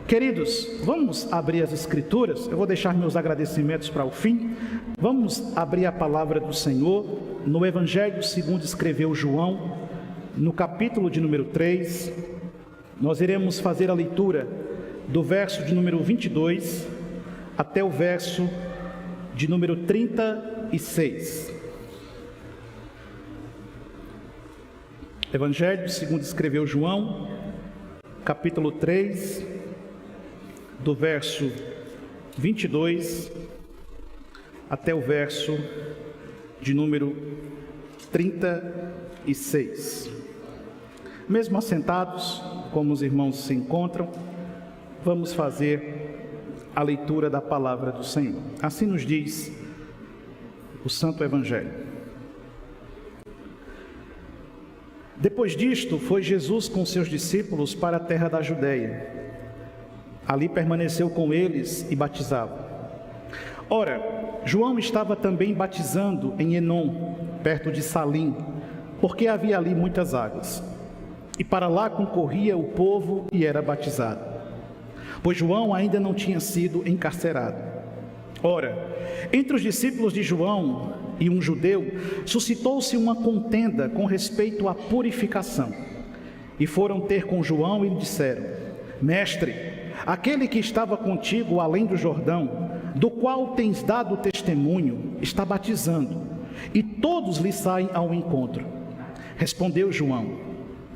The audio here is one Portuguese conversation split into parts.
Queridos, vamos abrir as Escrituras. Eu vou deixar meus agradecimentos para o fim. Vamos abrir a palavra do Senhor no Evangelho segundo escreveu João, no capítulo de número 3. Nós iremos fazer a leitura do verso de número 22 até o verso de número 36. Evangelho segundo escreveu João, capítulo 3, do verso 22 até o verso de número 36. Mesmo assentados, como os irmãos se encontram, vamos fazer a leitura da palavra do Senhor. Assim nos diz o Santo Evangelho. Depois disto, foi Jesus com seus discípulos para a terra da Judeia. Ali permaneceu com eles e batizava. Ora, João estava também batizando em Enom, perto de Salim, porque havia ali muitas águas. E para lá concorria o povo e era batizado, pois João ainda não tinha sido encarcerado. Ora, entre os discípulos de João e um judeu, suscitou-se uma contenda com respeito à purificação. E foram ter com João e lhe disseram: Mestre, aquele que estava contigo além do Jordão, do qual tens dado testemunho, está batizando, e todos lhe saem ao encontro. Respondeu João: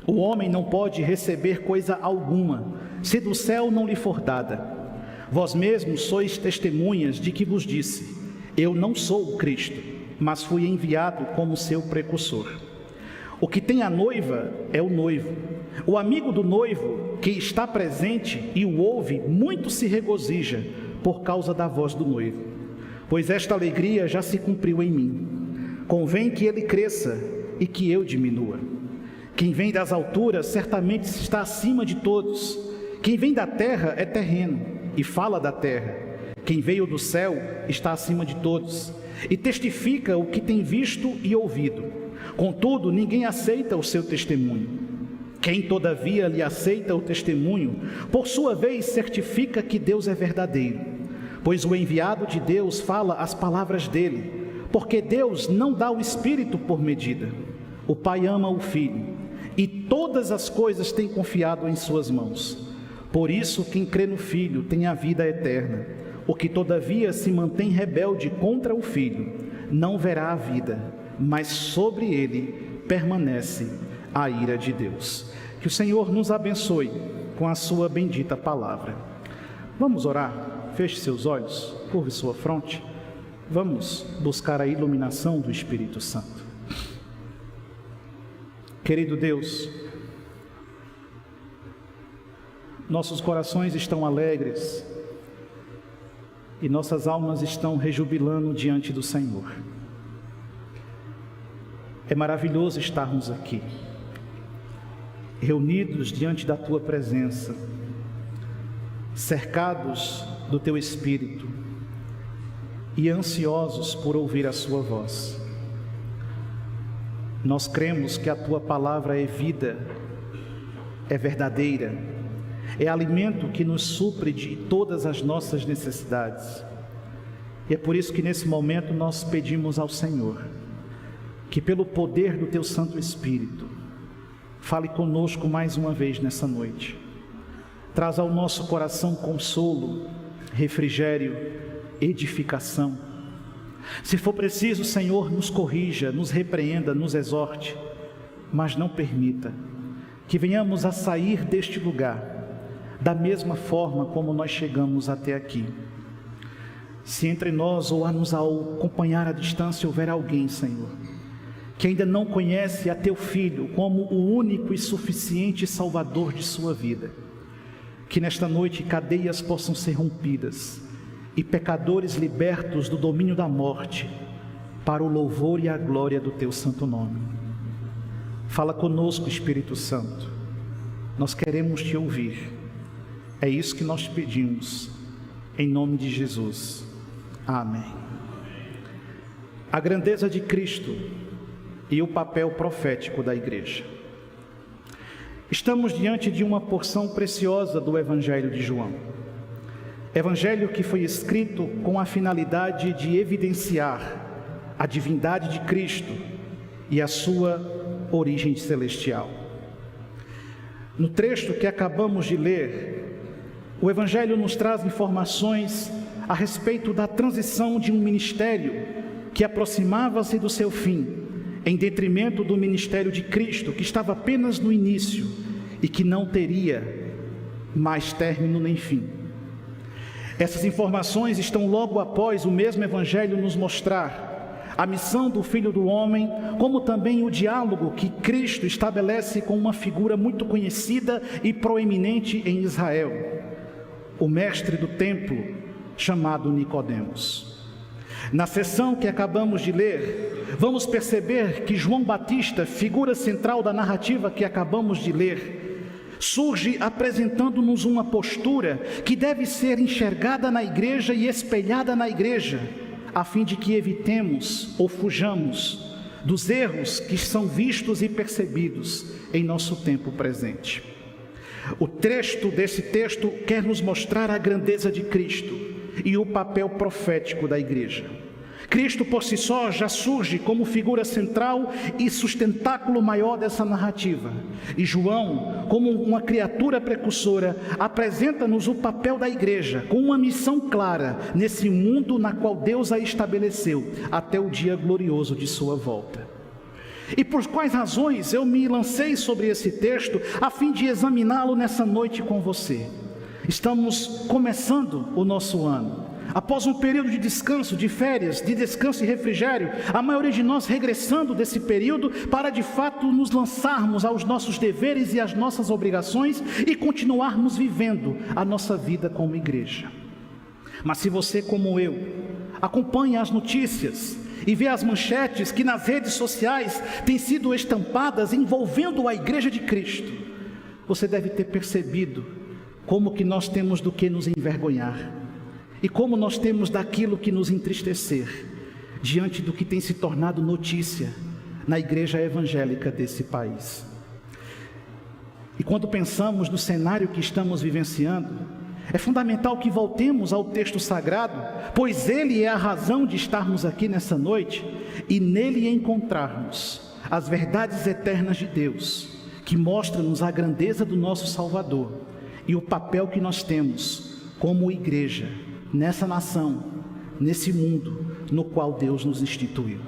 O homem não pode receber coisa alguma, se do céu não lhe for dada. Vós mesmos sois testemunhas de que vos disse: Eu não sou o Cristo, mas fui enviado como seu precursor. O que tem a noiva é o noivo. O amigo do noivo, que está presente e o ouve, muito se regozija por causa da voz do noivo, pois esta alegria já se cumpriu em mim. Convém que ele cresça e que eu diminua. Quem vem das alturas certamente está acima de todos. Quem vem da terra é terreno e fala da terra. Quem veio do céu está acima de todos e testifica o que tem visto e ouvido. Contudo, ninguém aceita o seu testemunho. Quem, todavia, lhe aceita o testemunho, por sua vez certifica que Deus é verdadeiro, pois o enviado de Deus fala as palavras dele, porque Deus não dá o Espírito por medida. O Pai ama o Filho, e todas as coisas tem confiado em suas mãos. Por isso, quem crê no Filho tem a vida eterna. O que, todavia, se mantém rebelde contra o Filho, não verá a vida, mas sobre ele permanece a ira de Deus. Que o Senhor nos abençoe com a sua bendita palavra. Vamos orar? Feche seus olhos, curve sua fronte. Vamos buscar a iluminação do Espírito Santo. Querido Deus, nossos corações estão alegres e nossas almas estão rejubilando diante do Senhor. É maravilhoso estarmos aqui, reunidos diante da Tua presença, cercados do Teu Espírito e ansiosos por ouvir a Sua voz. Nós cremos que a Tua palavra é vida, é verdadeira, é alimento que nos supre de todas as nossas necessidades. E é por isso que nesse momento nós pedimos ao Senhor que, pelo poder do Teu Santo Espírito, fale conosco mais uma vez nessa noite. Traz ao nosso coração consolo, refrigério, edificação. Se for preciso, Senhor, nos corrija, nos repreenda, nos exorte, mas não permita que venhamos a sair deste lugar da mesma forma como nós chegamos até aqui. Se entre nós ou a nos acompanhar à distância houver alguém, Senhor, que ainda não conhece a Teu Filho como o único e suficiente Salvador de sua vida, que nesta noite cadeias possam ser rompidas e pecadores libertos do domínio da morte, para o louvor e a glória do Teu santo nome. Fala conosco, Espírito Santo, nós queremos Te ouvir. É isso que nós pedimos, em nome de Jesus. Amém. A grandeza de Cristo e o papel profético da igreja. Estamos diante de uma porção preciosa do Evangelho de João. Evangelho que foi escrito com a finalidade de evidenciar a divindade de Cristo e a sua origem celestial. No trecho que acabamos de ler, o Evangelho nos traz informações a respeito da transição de um ministério que aproximava-se do seu fim, em detrimento do ministério de Cristo, que estava apenas no início e que não teria mais término nem fim. Essas informações estão logo após o mesmo Evangelho nos mostrar a missão do Filho do Homem, como também o diálogo que Cristo estabelece com uma figura muito conhecida e proeminente em Israel, o mestre do templo, chamado Nicodemos. Na sessão que acabamos de ler, vamos perceber que João Batista, figura central da narrativa que acabamos de ler, surge apresentando-nos uma postura que deve ser enxergada na igreja e espelhada na igreja, a fim de que evitemos ou fujamos dos erros que são vistos e percebidos em nosso tempo presente. O trecho desse texto quer nos mostrar a grandeza de Cristo e o papel profético da igreja. Cristo por si só já surge como figura central e sustentáculo maior dessa narrativa. E João, como uma criatura precursora, apresenta-nos o papel da igreja com uma missão clara nesse mundo na qual Deus a estabeleceu até o dia glorioso de sua volta. E por quais razões eu me lancei sobre esse texto a fim de examiná-lo nessa noite com você? Estamos começando o nosso ano. Após um período de descanso, de férias, de descanso e refrigério, a maioria de nós regressando desse período para de fato nos lançarmos aos nossos deveres e às nossas obrigações e continuarmos vivendo a nossa vida como igreja. Mas se você, como eu, acompanha as notícias e vê as manchetes que nas redes sociais têm sido estampadas envolvendo a igreja de Cristo, você deve ter percebido como que nós temos do que nos envergonhar e como nós temos daquilo que nos entristecer diante do que tem se tornado notícia na igreja evangélica desse país. E quando pensamos no cenário que estamos vivenciando, é fundamental que voltemos ao texto sagrado, pois ele é a razão de estarmos aqui nessa noite e nele encontrarmos as verdades eternas de Deus, que mostram-nos a grandeza do nosso Salvador e o papel que nós temos como igreja nessa nação, nesse mundo no qual Deus nos instituiu.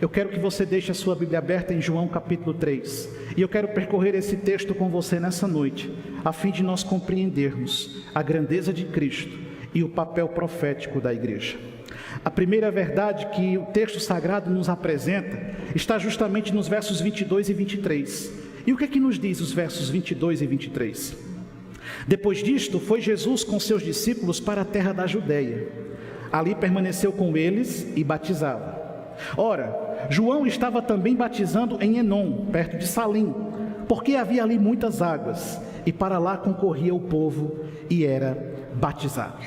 Eu quero que você deixe a sua Bíblia aberta em João capítulo 3, e eu quero percorrer esse texto com você nessa noite, a fim de nós compreendermos a grandeza de Cristo e o papel profético da igreja. A primeira verdade que o texto sagrado nos apresenta está justamente nos versos 22 e 23. E o que é que nos diz os versos 22 e 23? Depois disto, foi Jesus com seus discípulos para a terra da Judeia. Ali permaneceu com eles e batizava. Ora, João estava também batizando em Enom, perto de Salim, porque havia ali muitas águas, e para lá concorria o povo e era batizado.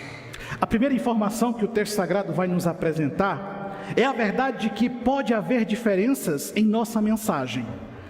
A primeira informação que o texto sagrado vai nos apresentar é a verdade de que pode haver diferenças em nossa mensagem,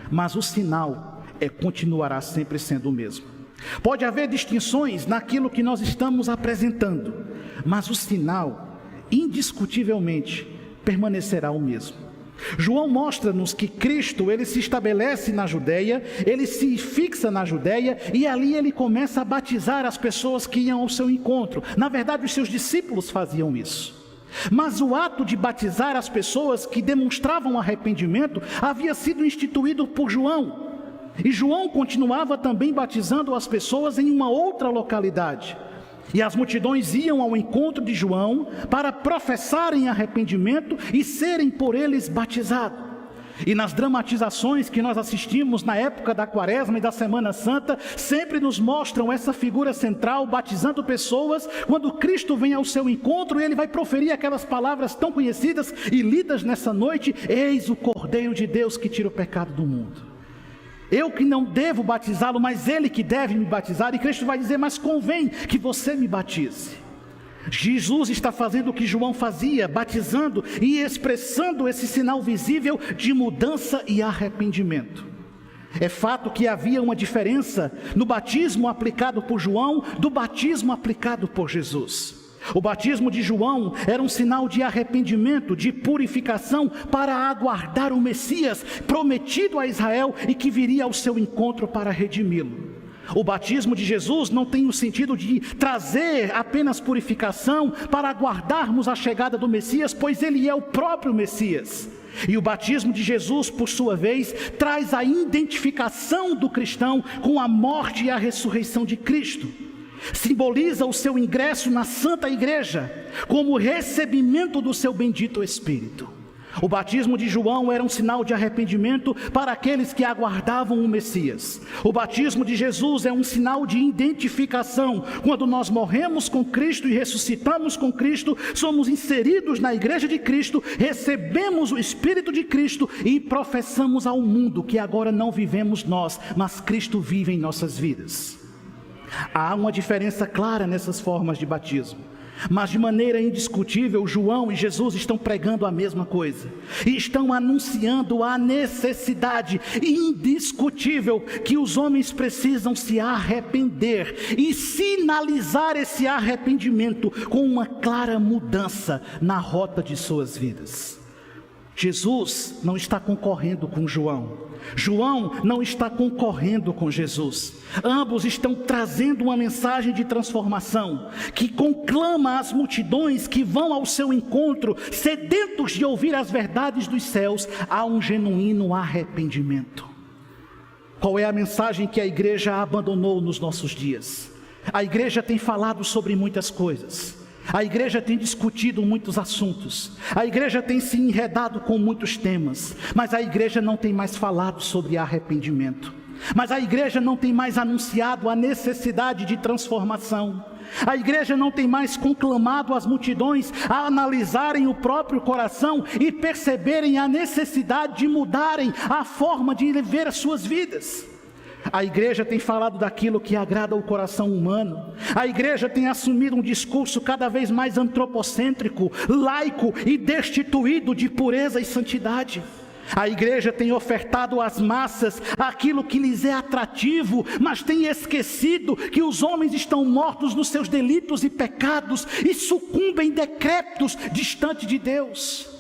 mas o sinal continuará sempre sendo o mesmo. Pode haver distinções naquilo que nós estamos apresentando, mas o sinal, indiscutivelmente, permanecerá o mesmo. João mostra-nos que Cristo, ele se estabelece na Judeia, ele se fixa na Judeia e ali ele começa a batizar as pessoas que iam ao seu encontro. Na verdade, os seus discípulos faziam isso. Mas o ato de batizar as pessoas que demonstravam arrependimento havia sido instituído por João. E João continuava também batizando as pessoas em uma outra localidade. E as multidões iam ao encontro de João para professarem arrependimento e serem por eles batizados. E nas dramatizações que nós assistimos na época da Quaresma e da Semana Santa, sempre nos mostram essa figura central batizando pessoas. Quando Cristo vem ao seu encontro, ele vai proferir aquelas palavras tão conhecidas e lidas nessa noite: eis o Cordeiro de Deus que tira o pecado do mundo. Eu que não devo batizá-lo, mas ele que deve me batizar. E Cristo vai dizer: mas convém que você me batize. Jesus está fazendo o que João fazia, batizando e expressando esse sinal visível de mudança e arrependimento. É fato que havia uma diferença no batismo aplicado por João do batismo aplicado por Jesus. O batismo de João era um sinal de arrependimento, de purificação para aguardar o Messias prometido a Israel e que viria ao seu encontro para redimi-lo. O batismo de Jesus não tem o sentido de trazer apenas purificação para aguardarmos a chegada do Messias, pois ele é o próprio Messias. E o batismo de Jesus, por sua vez, traz a identificação do cristão com a morte e a ressurreição de Cristo. Simboliza o seu ingresso na Santa Igreja, como recebimento do seu bendito Espírito. O batismo de João era um sinal de arrependimento para aqueles que aguardavam o Messias. O batismo de Jesus é um sinal de identificação. Quando nós morremos com Cristo e ressuscitamos com Cristo, somos inseridos na Igreja de Cristo, recebemos o Espírito de Cristo e professamos ao mundo que agora não vivemos nós, mas Cristo vive em nossas vidas. Há uma diferença clara nessas formas de batismo. Mas de maneira indiscutível, João e Jesus estão pregando a mesma coisa. E estão anunciando a necessidade indiscutível que os homens precisam se arrepender. E sinalizar esse arrependimento com uma clara mudança na rota de suas vidas. Jesus não está concorrendo com João. João não está concorrendo com Jesus. Ambos estão trazendo uma mensagem de transformação que conclama as multidões que vão ao seu encontro, sedentos de ouvir as verdades dos céus, a um genuíno arrependimento. Qual é a mensagem que a igreja abandonou nos nossos dias? A igreja tem falado sobre muitas coisas. A igreja tem discutido muitos assuntos, a igreja tem se enredado com muitos temas, mas a igreja não tem mais falado sobre arrependimento, mas a igreja não tem mais anunciado a necessidade de transformação, a igreja não tem mais conclamado as multidões a analisarem o próprio coração e perceberem a necessidade de mudarem a forma de viver as suas vidas. A igreja tem falado daquilo que agrada ao coração humano. A igreja tem assumido um discurso cada vez mais antropocêntrico, laico e destituído de pureza e santidade. A igreja tem ofertado às massas aquilo que lhes é atrativo, mas tem esquecido que os homens estão mortos nos seus delitos e pecados e sucumbem decrépitos distante de Deus.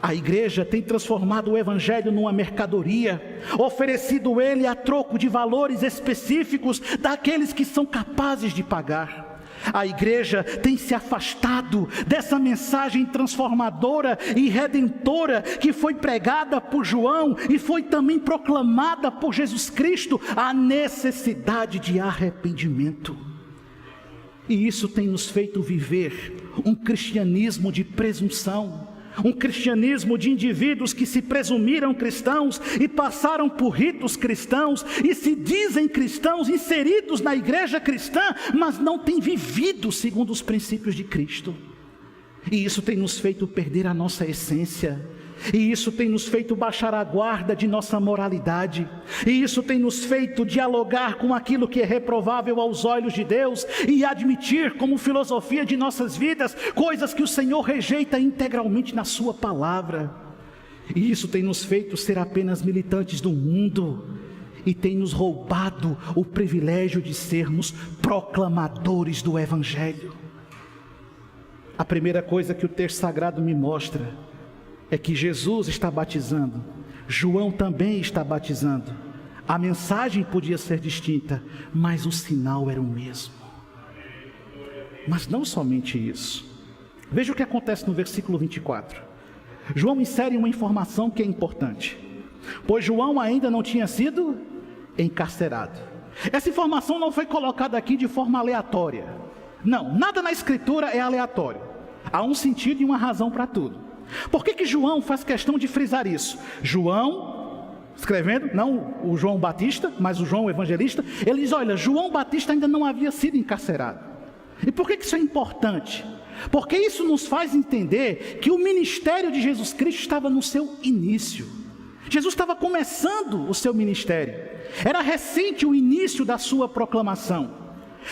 A igreja tem transformado o evangelho numa mercadoria, oferecido ele a troco de valores específicos daqueles que são capazes de pagar. A igreja tem se afastado dessa mensagem transformadora e redentora que foi pregada por João e foi também proclamada por Jesus Cristo, a necessidade de arrependimento. E isso tem nos feito viver um cristianismo de presunção. Um cristianismo de indivíduos que se presumiram cristãos e passaram por ritos cristãos e se dizem cristãos, inseridos na igreja cristã, mas não têm vivido segundo os princípios de Cristo. E isso tem nos feito perder a nossa essência. E isso tem nos feito baixar a guarda de nossa moralidade. E isso tem nos feito dialogar com aquilo que é reprovável aos olhos de Deus e admitir como filosofia de nossas vidas coisas que o Senhor rejeita integralmente na sua palavra. E isso tem nos feito ser apenas militantes do mundo e tem nos roubado o privilégio de sermos proclamadores do Evangelho. A primeira coisa que o texto sagrado me mostra é que Jesus está batizando, João também está batizando. A mensagem podia ser distinta, mas o sinal era o mesmo. Mas não somente isso. Veja o que acontece no versículo 24. João insere uma informação que é importante, pois João ainda não tinha sido encarcerado. Essa informação não foi colocada aqui de forma aleatória. Não, nada na escritura é aleatório. Há um sentido e uma razão para tudo. Por que João faz questão de frisar isso? João, escrevendo, não o João Batista, mas o João Evangelista, ele diz, olha, João Batista ainda não havia sido encarcerado. E por que isso é importante? Porque isso nos faz entender que o ministério de Jesus Cristo estava no seu início. Jesus estava começando o seu ministério. Era recente o início da sua proclamação.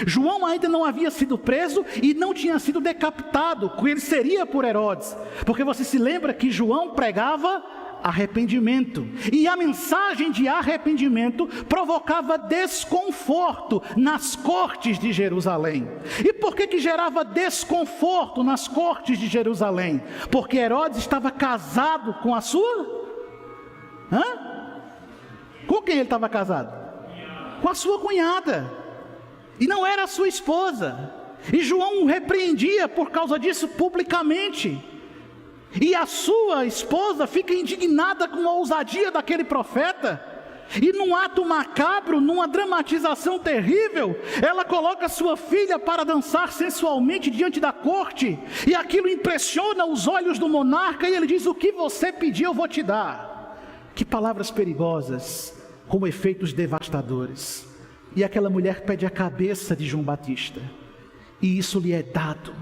João ainda não havia sido preso e não tinha sido decapitado, que ele seria por Herodes, porque você se lembra que João pregava arrependimento. E a mensagem de arrependimento provocava desconforto nas cortes de Jerusalém. E por que gerava desconforto nas cortes de Jerusalém? Porque Herodes estava casado com a sua... Com quem ele estava casado? Com a sua cunhada. E não era a sua esposa. E João o repreendia por causa disso publicamente. E a sua esposa fica indignada com a ousadia daquele profeta. E num ato macabro, numa dramatização terrível, ela coloca sua filha para dançar sensualmente diante da corte. E aquilo impressiona os olhos do monarca e ele diz: o que você pedir eu vou te dar. Que palavras perigosas, com efeitos devastadores. E aquela mulher pede a cabeça de João Batista. E isso lhe é dado.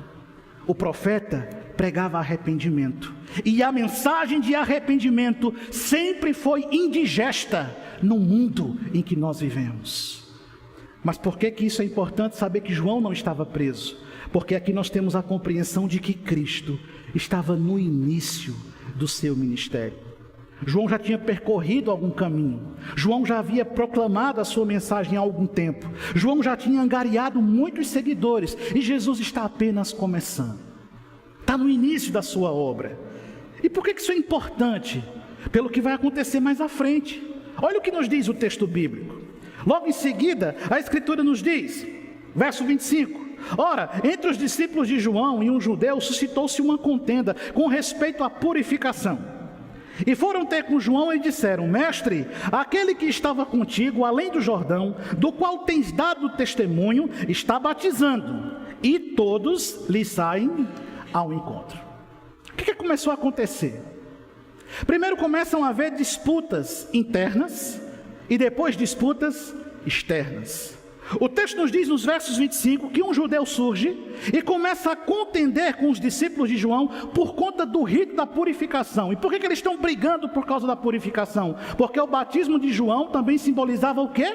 O profeta pregava arrependimento. E a mensagem de arrependimento sempre foi indigesta no mundo em que nós vivemos. Mas por que isso é importante saber que João não estava preso? Porque aqui nós temos a compreensão de que Cristo estava no início do seu ministério. João já tinha percorrido algum caminho. João já havia proclamado a sua mensagem há algum tempo. João já tinha angariado muitos seguidores. E Jesus está apenas começando. Está no início da sua obra. E por que isso é importante? Pelo que vai acontecer mais à frente. Olha o que nos diz o texto bíblico. Logo em seguida, a Escritura nos diz, verso 25. Ora, entre os discípulos de João e um judeu suscitou-se uma contenda com respeito à purificação. E foram ter com João e disseram: Mestre, aquele que estava contigo além do Jordão, do qual tens dado testemunho, está batizando, e todos lhe saem ao encontro. O que começou a acontecer? Primeiro começam a haver disputas internas e depois disputas externas. O texto nos diz nos versos 25 que um judeu surge e começa a contender com os discípulos de João por conta do rito da purificação. E por que eles estão brigando por causa da purificação? Porque o batismo de João também simbolizava o quê?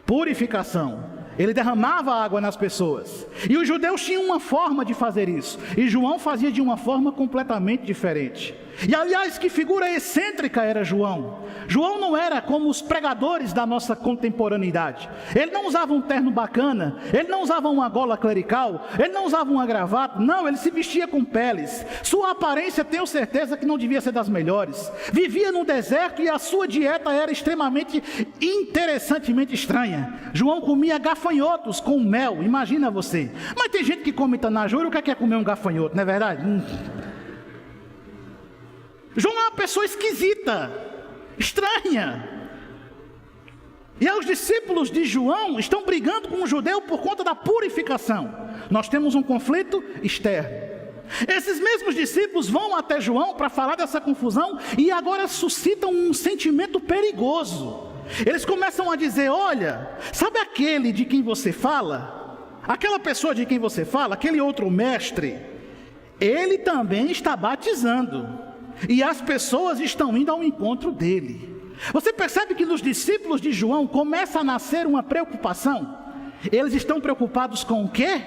Purificação. Ele derramava água nas pessoas. E os judeus tinham uma forma de fazer isso. E João fazia de uma forma completamente diferente. E aliás, que figura excêntrica era João. João não era como os pregadores da nossa contemporaneidade. Ele não usava um terno bacana, ele não usava uma gola clerical, ele não usava uma gravata. Não, ele se vestia com peles. Sua aparência, tenho certeza que não devia ser das melhores. Vivia no deserto e a sua dieta era extremamente, interessantemente estranha. João comia gafanhotos com mel, imagina você. Mas tem gente que come tanajura, o que é comer um gafanhoto, não é verdade? João é uma pessoa esquisita, estranha. E os discípulos de João estão brigando com o judeu por conta da purificação. Nós temos um conflito externo. Esses mesmos discípulos vão até João para falar dessa confusão e agora suscitam um sentimento perigoso. Eles começam a dizer: olha, sabe aquele de quem você fala? Aquela pessoa de quem você fala, aquele outro mestre, ele também está batizando. E as pessoas estão indo ao encontro dele. Você percebe que nos discípulos de João começa a nascer uma preocupação? Eles estão preocupados com o quê?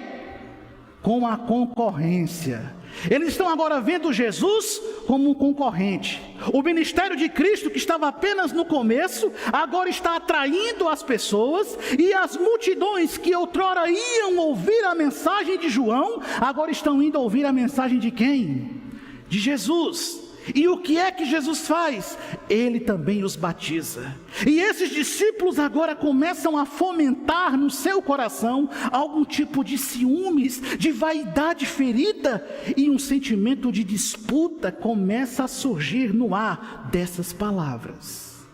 Com a concorrência. Eles estão agora vendo Jesus como um concorrente. O ministério de Cristo, que estava apenas no começo, agora está atraindo as pessoas. E as multidões que outrora iam ouvir a mensagem de João, agora estão indo ouvir a mensagem de quem? De Jesus. E o que é que Jesus faz? Ele também os batiza. E esses discípulos agora começam a fomentar no seu coração algum tipo de ciúmes, de vaidade ferida, e um sentimento de disputa começa a surgir no ar dessas palavras.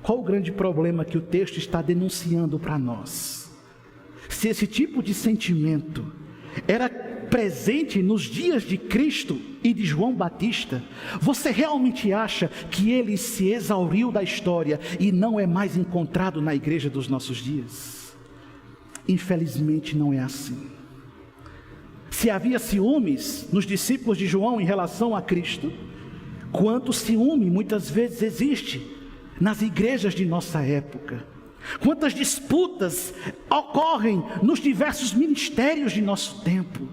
Qual o grande problema que o texto está denunciando para nós? Se esse tipo de sentimento era presente nos dias de Cristo e de João Batista, você realmente acha que ele se exauriu da história e não é mais encontrado na igreja dos nossos dias? Infelizmente não é assim. Se havia ciúmes nos discípulos de João em relação a Cristo, quanto ciúme muitas vezes existe nas igrejas de nossa época. Quantas disputas ocorrem nos diversos ministérios de nosso tempo.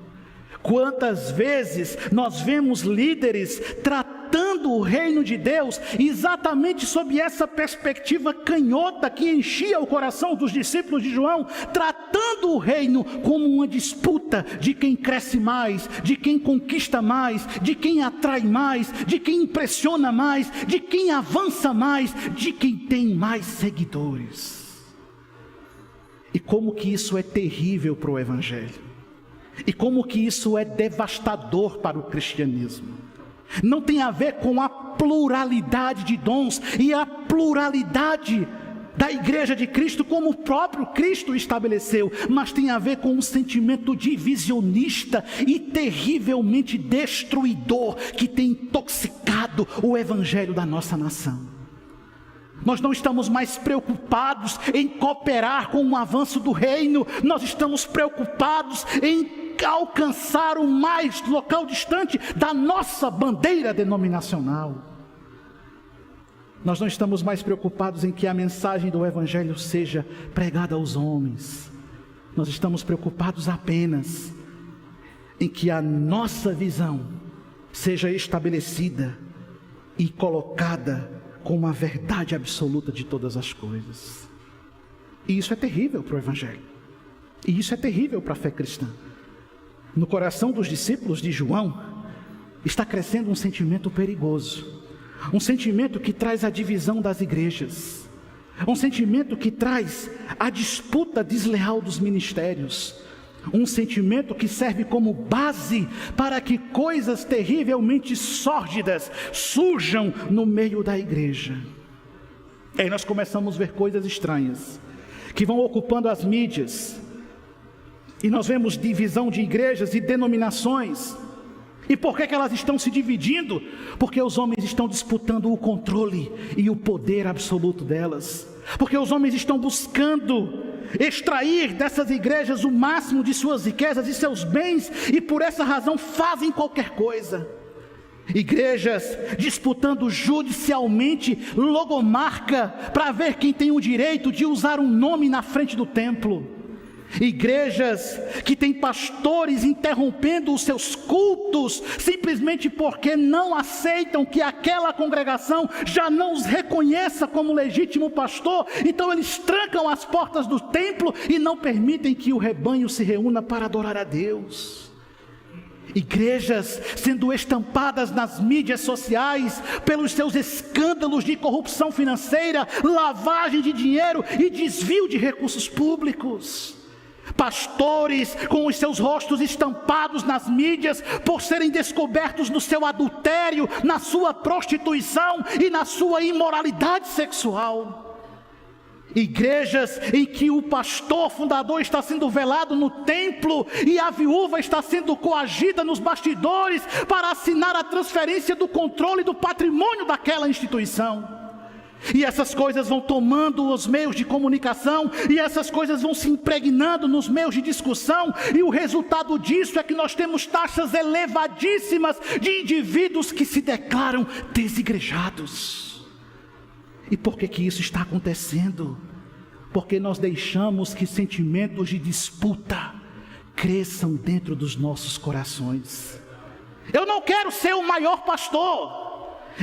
Quantas vezes nós vemos líderes tratando tratando o reino de Deus exatamente sob essa perspectiva canhota que enchia o coração dos discípulos de João, tratando o reino como uma disputa de quem cresce mais, de quem conquista mais, de quem atrai mais, de quem impressiona mais, de quem avança mais, de quem tem mais seguidores. E como que isso é terrível para o Evangelho. E como que isso é devastador para o cristianismo. Não tem a ver com a pluralidade de dons e a pluralidade da igreja de Cristo, como o próprio Cristo estabeleceu, mas tem a ver com um sentimento divisionista e terrivelmente destruidor que tem intoxicado o Evangelho da nossa nação. Nós não estamos mais preocupados em cooperar com o avanço do reino, nós estamos preocupados em alcançar o mais local distante da nossa bandeira denominacional. Nós não estamos mais preocupados em que a mensagem do Evangelho seja pregada aos homens. Nós estamos preocupados apenas em que a nossa visão seja estabelecida e colocada como a verdade absoluta de todas as coisas. E isso é terrível para o Evangelho. E isso é terrível para a fé cristã. No coração dos discípulos de João está crescendo um sentimento perigoso. Um sentimento que traz a divisão das igrejas. Um sentimento que traz a disputa desleal dos ministérios. Um sentimento que serve como base para que coisas terrivelmente sórdidas surjam no meio da igreja. E aí nós começamos a ver coisas estranhas que vão ocupando as mídias. E nós vemos divisão de igrejas e denominações. E por que elas estão se dividindo? Porque os homens estão disputando o controle e o poder absoluto delas. Porque os homens estão buscando extrair dessas igrejas o máximo de suas riquezas e seus bens, e por essa razão fazem qualquer coisa. Igrejas disputando judicialmente logomarca para ver quem tem o direito de usar um nome na frente do templo. Igrejas que têm pastores interrompendo os seus cultos simplesmente porque não aceitam que aquela congregação já não os reconheça como legítimo pastor. Então eles trancam as portas do templo e não permitem que o rebanho se reúna para adorar a Deus. Igrejas sendo estampadas nas mídias sociais pelos seus escândalos de corrupção financeira, lavagem de dinheiro e desvio de recursos públicos. Pastores com os seus rostos estampados nas mídias por serem descobertos no seu adultério, na sua prostituição e na sua imoralidade sexual. Igrejas em que o pastor fundador está sendo velado no templo e a viúva está sendo coagida nos bastidores para assinar a transferência do controle do patrimônio daquela instituição. E essas coisas vão tomando os meios de comunicação, e essas coisas vão se impregnando nos meios de discussão, e o resultado disso é que nós temos taxas elevadíssimas de indivíduos que se declaram desigrejados. E por que isso está acontecendo? Porque nós deixamos que sentimentos de disputa cresçam dentro dos nossos corações. Eu não quero ser o maior pastor.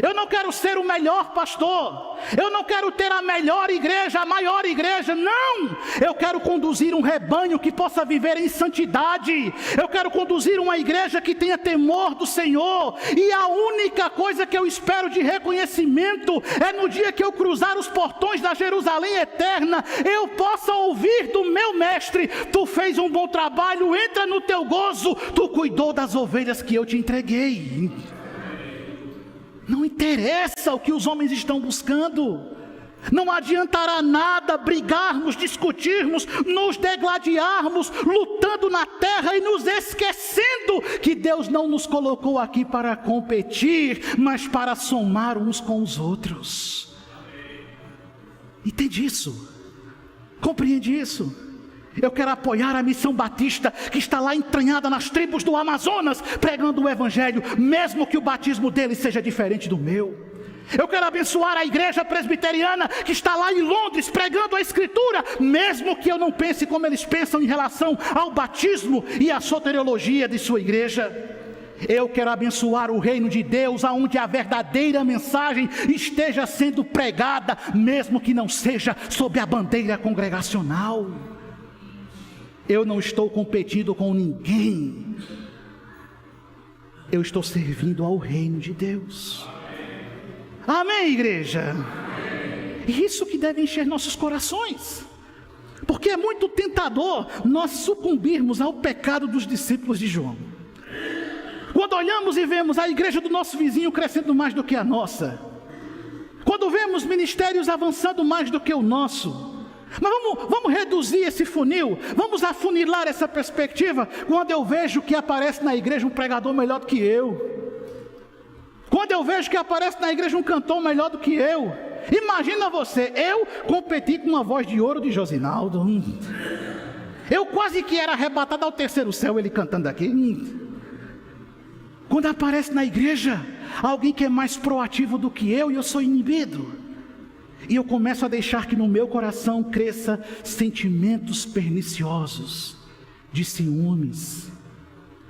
Eu não quero ser o melhor pastor. Eu não quero ter a melhor igreja, a maior igreja. Não! Eu quero conduzir um rebanho que possa viver em santidade. Eu quero conduzir uma igreja que tenha temor do Senhor. E a única coisa que eu espero de reconhecimento é no dia que eu cruzar os portões da Jerusalém eterna, eu possa ouvir do meu mestre: tu fez um bom trabalho, entra no teu gozo, tu cuidou das ovelhas que eu te entreguei. Não interessa o que os homens estão buscando. Não adiantará nada brigarmos, discutirmos, nos degladiarmos, lutando na terra e nos esquecendo que Deus não nos colocou aqui para competir, mas para somar uns com os outros. Entende isso? Compreende isso? Eu quero apoiar a Missão Batista, que está lá entranhada nas tribos do Amazonas, pregando o Evangelho, mesmo que o batismo deles seja diferente do meu. Eu quero abençoar a igreja presbiteriana, que está lá em Londres, pregando a Escritura, mesmo que eu não pense como eles pensam em relação ao batismo e à soteriologia de sua igreja. Eu quero abençoar o reino de Deus, aonde a verdadeira mensagem esteja sendo pregada, mesmo que não seja sob a bandeira congregacional. Eu não estou competindo com ninguém. Eu estou servindo ao reino de Deus. Amém, igreja? Isso que deve encher nossos corações. Porque é muito tentador nós sucumbirmos ao pecado dos discípulos de João. Quando olhamos e vemos a igreja do nosso vizinho crescendo mais do que a nossa, quando vemos ministérios avançando mais do que o nosso, mas vamos reduzir esse funil, vamos afunilar essa perspectiva. Quando eu vejo que aparece na igreja um pregador melhor do que eu, quando eu vejo que aparece na igreja um cantor melhor do que eu, imagina você, eu competi com uma voz de ouro de Josinaldo, eu quase que era arrebatado ao terceiro céu ele cantando aqui. Quando aparece na igreja alguém que é mais proativo do que eu, e eu sou inibido, e eu começo a deixar que no meu coração cresça sentimentos perniciosos, de ciúmes,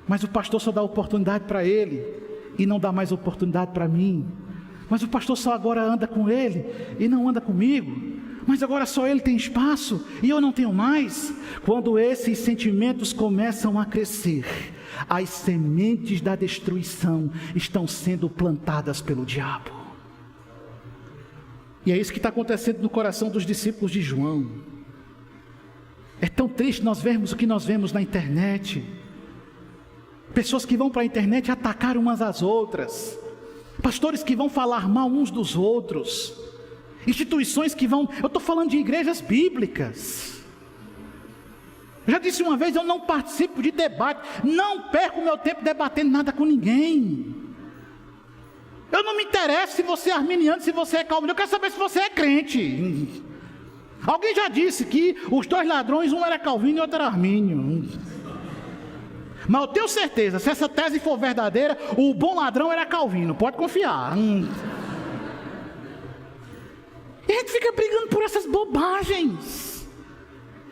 mas o pastor só dá oportunidade para ele, e não dá mais oportunidade para mim, mas o pastor só agora anda com ele, e não anda comigo, mas agora só ele tem espaço, e eu não tenho mais. Quando esses sentimentos começam a crescer, as sementes da destruição estão sendo plantadas pelo diabo. E é isso que está acontecendo no coração dos discípulos de João. É tão triste nós vermos o que nós vemos na internet. Pessoas que vão para a internet atacar umas às outras. Pastores que vão falar mal uns dos outros. Instituições que vão... Eu estou falando de igrejas bíblicas. Eu já disse uma vez, eu não participo de debate. Não perco meu tempo debatendo nada com ninguém. Eu não me interesso se você é arminiano, se você é calvinista. Eu quero saber se você é crente. Alguém já disse que os dois ladrões, um era calvino e outro era armínio. Mas eu tenho certeza, se essa tese for verdadeira, o bom ladrão era calvino, pode confiar. E a gente fica brigando por essas bobagens.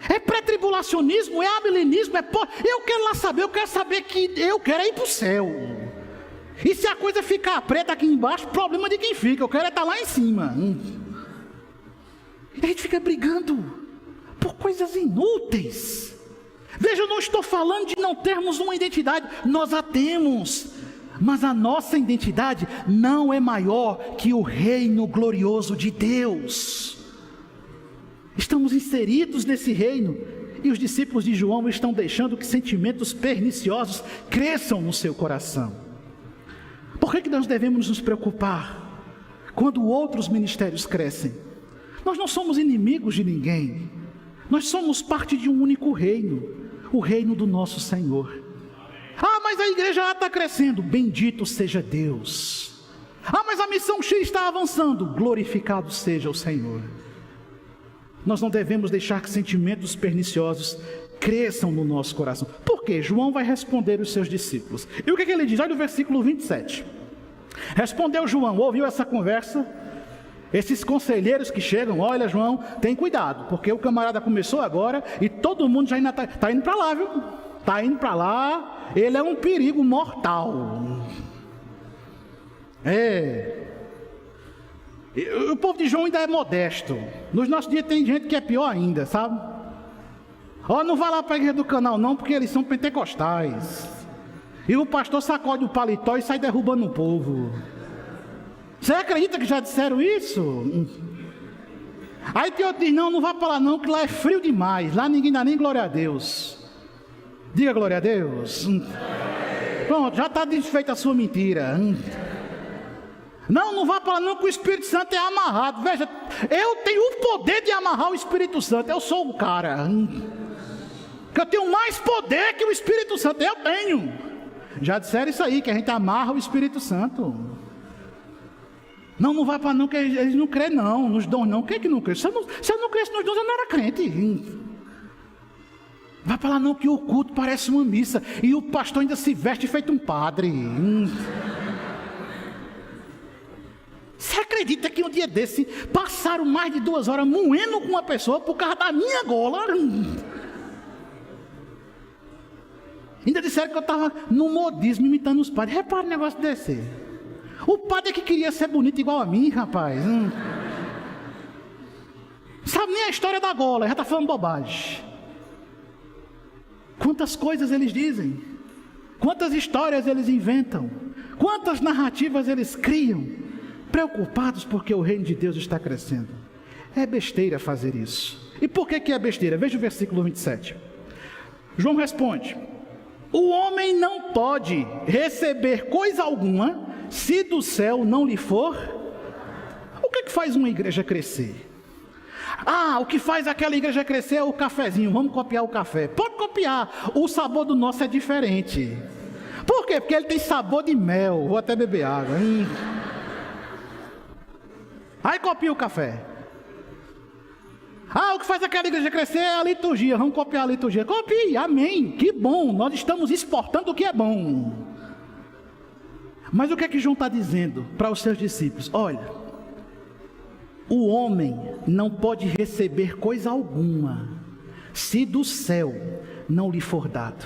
É pré-tribulacionismo, é amilenismo, eu quero lá saber, eu quero saber que eu quero ir para o céu. E se a coisa ficar preta aqui embaixo, problema de quem fica, eu quero estar lá em cima. E a gente fica brigando por coisas inúteis. Veja, eu não estou falando de não termos uma identidade, nós a temos, mas a nossa identidade não é maior que o reino glorioso de Deus. Estamos inseridos nesse reino, e os discípulos de João estão deixando que sentimentos perniciosos cresçam no seu coração. Por que nós devemos nos preocupar quando outros ministérios crescem? Nós não somos inimigos de ninguém, nós somos parte de um único reino, o reino do nosso Senhor. Ah, mas a igreja está crescendo, bendito seja Deus. Ah, mas a missão X está avançando, glorificado seja o Senhor. Nós não devemos deixar que sentimentos perniciosos cresçam no nosso coração. Por quê? João vai responder os seus discípulos. E o que ele diz? Olha o versículo 27. Respondeu João, ouviu essa conversa? Esses conselheiros que chegam, olha João, tem cuidado, porque o camarada começou agora e todo mundo já está indo para lá, viu? Está indo para lá, ele é um perigo mortal. O povo de João ainda é modesto. Nos nossos dias tem gente que é pior ainda, sabe? Não vá lá para a igreja do canal não, porque eles são pentecostais. E o pastor sacode o paletó e sai derrubando o povo. Você acredita que já disseram isso? Aí tem outro que diz, não vá para lá não, que lá é frio demais. Lá ninguém dá nem glória a Deus. Diga glória a Deus. Pronto, já está desfeita a sua mentira. Não vá para lá não, que o Espírito Santo é amarrado. Veja, eu tenho o poder de amarrar o Espírito Santo. Eu sou o cara. Eu tenho mais poder que o Espírito Santo. Eu tenho. Já disseram isso aí, que a gente amarra o Espírito Santo. Não vai para não, que eles não creem não, nos dons não. Quem é que não crê? Se eu não cresce nos dons, eu não era crente. Vai para lá não, que o culto parece uma missa, e o pastor ainda se veste feito um padre. Você acredita que um dia desse, passaram mais de 2 horas moendo com uma pessoa, por causa da minha gola? Ainda disse, disseram que eu estava no modismo imitando os padres. Repara um negócio desse. O padre é que queria ser bonito igual a mim, rapaz. Sabe nem a história da gola, já está falando bobagem. Quantas coisas eles dizem, quantas histórias eles inventam, quantas narrativas eles criam, preocupados porque o reino de Deus está crescendo. É besteira fazer isso. E por que é besteira? Veja o versículo 27. João responde: o homem não pode receber coisa alguma se do céu não lhe for. O que faz uma igreja crescer? O que faz aquela igreja crescer é o cafezinho. Vamos copiar o café. Pode copiar. O sabor do nosso é diferente. Por quê? Porque ele tem sabor de mel. Vou até beber água. Aí copia o café. O que faz aquela igreja crescer é a liturgia. Vamos copiar a liturgia. Copie. Amém. Que bom. Nós estamos exportando o que é bom. Mas o que é que João está dizendo para os seus discípulos? Olha, o homem não pode receber coisa alguma se do céu não lhe for dado.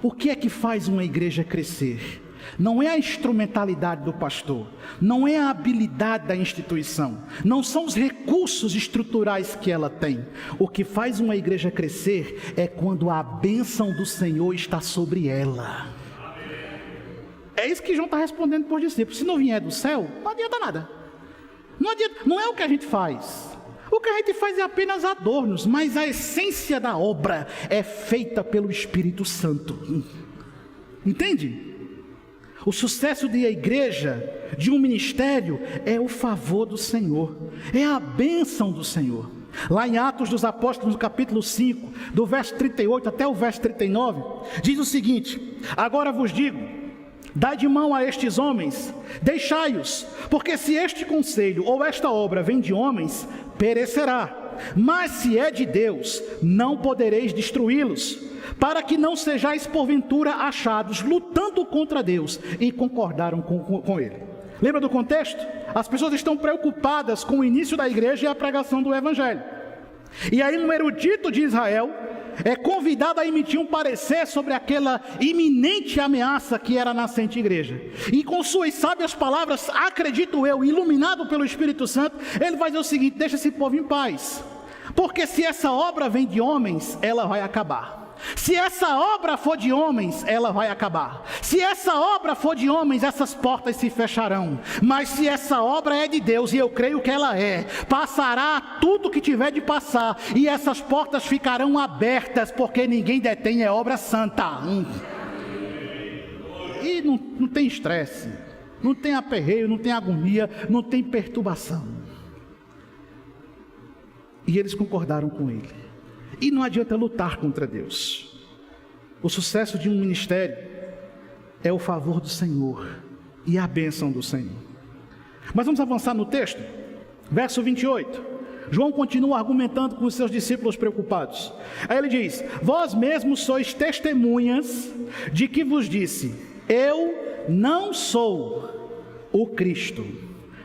O que é que faz uma igreja crescer? Não é a instrumentalidade do pastor, não é a habilidade da instituição, não são os recursos estruturais que ela tem. O que faz uma igreja crescer é quando a bênção do Senhor está sobre ela. É isso que João está respondendo para os discípulos. Se não vier do céu, não adianta nada. Não adianta, não é o que a gente faz. O que a gente faz é apenas adornos, mas a essência da obra é feita pelo Espírito Santo. Entende? O sucesso de a igreja, de um ministério, é o favor do Senhor, é a bênção do Senhor. Lá em Atos dos Apóstolos, no capítulo 5, do verso 38 até o verso 39, diz o seguinte: agora vos digo, dai de mão a estes homens, deixai-os, porque se este conselho ou esta obra vem de homens, perecerá. Mas se é de Deus, não podereis destruí-los, para que não sejais porventura achados lutando contra Deus. E concordaram com ele. Lembra do contexto? As pessoas estão preocupadas com o início da igreja e a pregação do evangelho. E aí um erudito de Israel é convidado a emitir um parecer sobre aquela iminente ameaça que era a nascente igreja. E com suas sábias palavras, acredito eu, iluminado pelo Espírito Santo, ele vai dizer o seguinte: deixa esse povo em paz, porque se essa obra vem de homens, ela vai acabar. Se essa obra for de homens, ela vai acabar. Se essa obra for de homens, essas portas se fecharão. Mas se essa obra é de Deus, e eu creio que ela é, passará tudo que tiver de passar, e essas portas ficarão abertas, porque ninguém detém, é obra santa. E não tem estresse, não tem aperreio, não tem agonia, não tem perturbação. E eles concordaram com ele. E não adianta lutar contra Deus. O sucesso de um ministério é o favor do Senhor e a bênção do Senhor. Mas vamos avançar no texto. Verso 28. João continua argumentando com os seus discípulos preocupados. Aí ele diz: vós mesmos sois testemunhas de que vos disse, eu não sou o Cristo,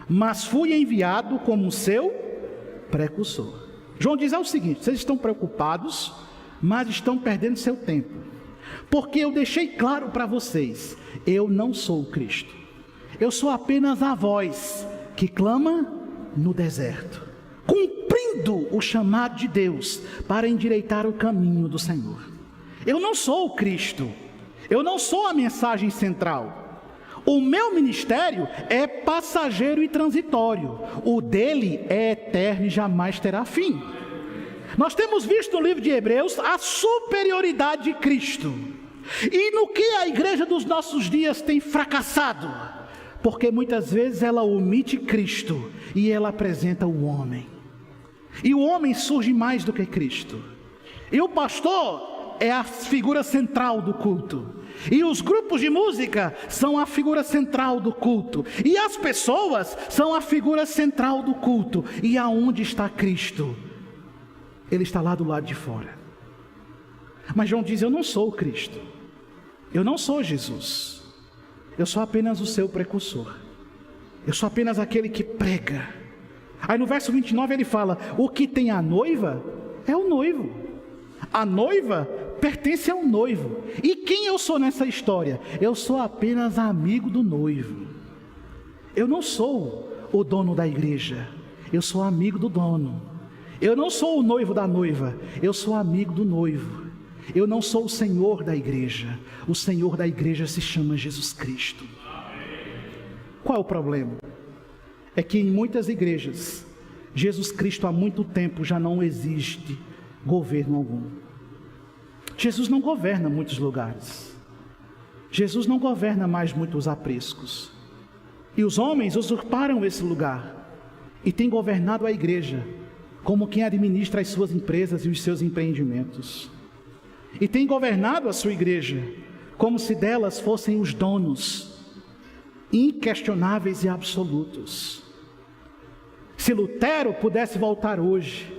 mas fui enviado como seu precursor. João diz o seguinte: vocês estão preocupados, mas estão perdendo seu tempo, porque eu deixei claro para vocês, eu não sou o Cristo, eu sou apenas a voz que clama no deserto, cumprindo o chamado de Deus para endireitar o caminho do Senhor. Eu não sou o Cristo, eu não sou a mensagem central. O meu ministério é passageiro e transitório, o dele é eterno e jamais terá fim. Nós temos visto no livro de Hebreus a superioridade de Cristo. E no que a igreja dos nossos dias tem fracassado? Porque muitas vezes ela omite Cristo e ela apresenta o homem. E o homem surge mais do que Cristo. E o pastor é a figura central do culto. E os grupos de música são a figura central do culto. E as pessoas são a figura central do culto. E aonde está Cristo? Ele está lá do lado de fora. Mas João diz: eu não sou o Cristo, eu não sou Jesus, eu sou apenas o seu precursor, eu sou apenas aquele que prega. Aí no verso 29 ele fala: o que tem a noiva é o noivo. A noiva pertence ao noivo. E quem eu sou nessa história? Eu sou apenas amigo do noivo. Eu não sou o dono da igreja, eu sou amigo do dono. Eu não sou o noivo da noiva, eu sou amigo do noivo. Eu não sou o Senhor da igreja, o Senhor da igreja se chama Jesus Cristo. Qual é o problema? É que em muitas igrejas, Jesus Cristo há muito tempo já não existe governo algum. Jesus não governa muitos lugares. Jesus não governa mais muitos apriscos. E os homens usurparam esse lugar e têm governado a igreja como quem administra as suas empresas e os seus empreendimentos. E têm governado a sua igreja como se delas fossem os donos inquestionáveis e absolutos. Se Lutero pudesse voltar hoje,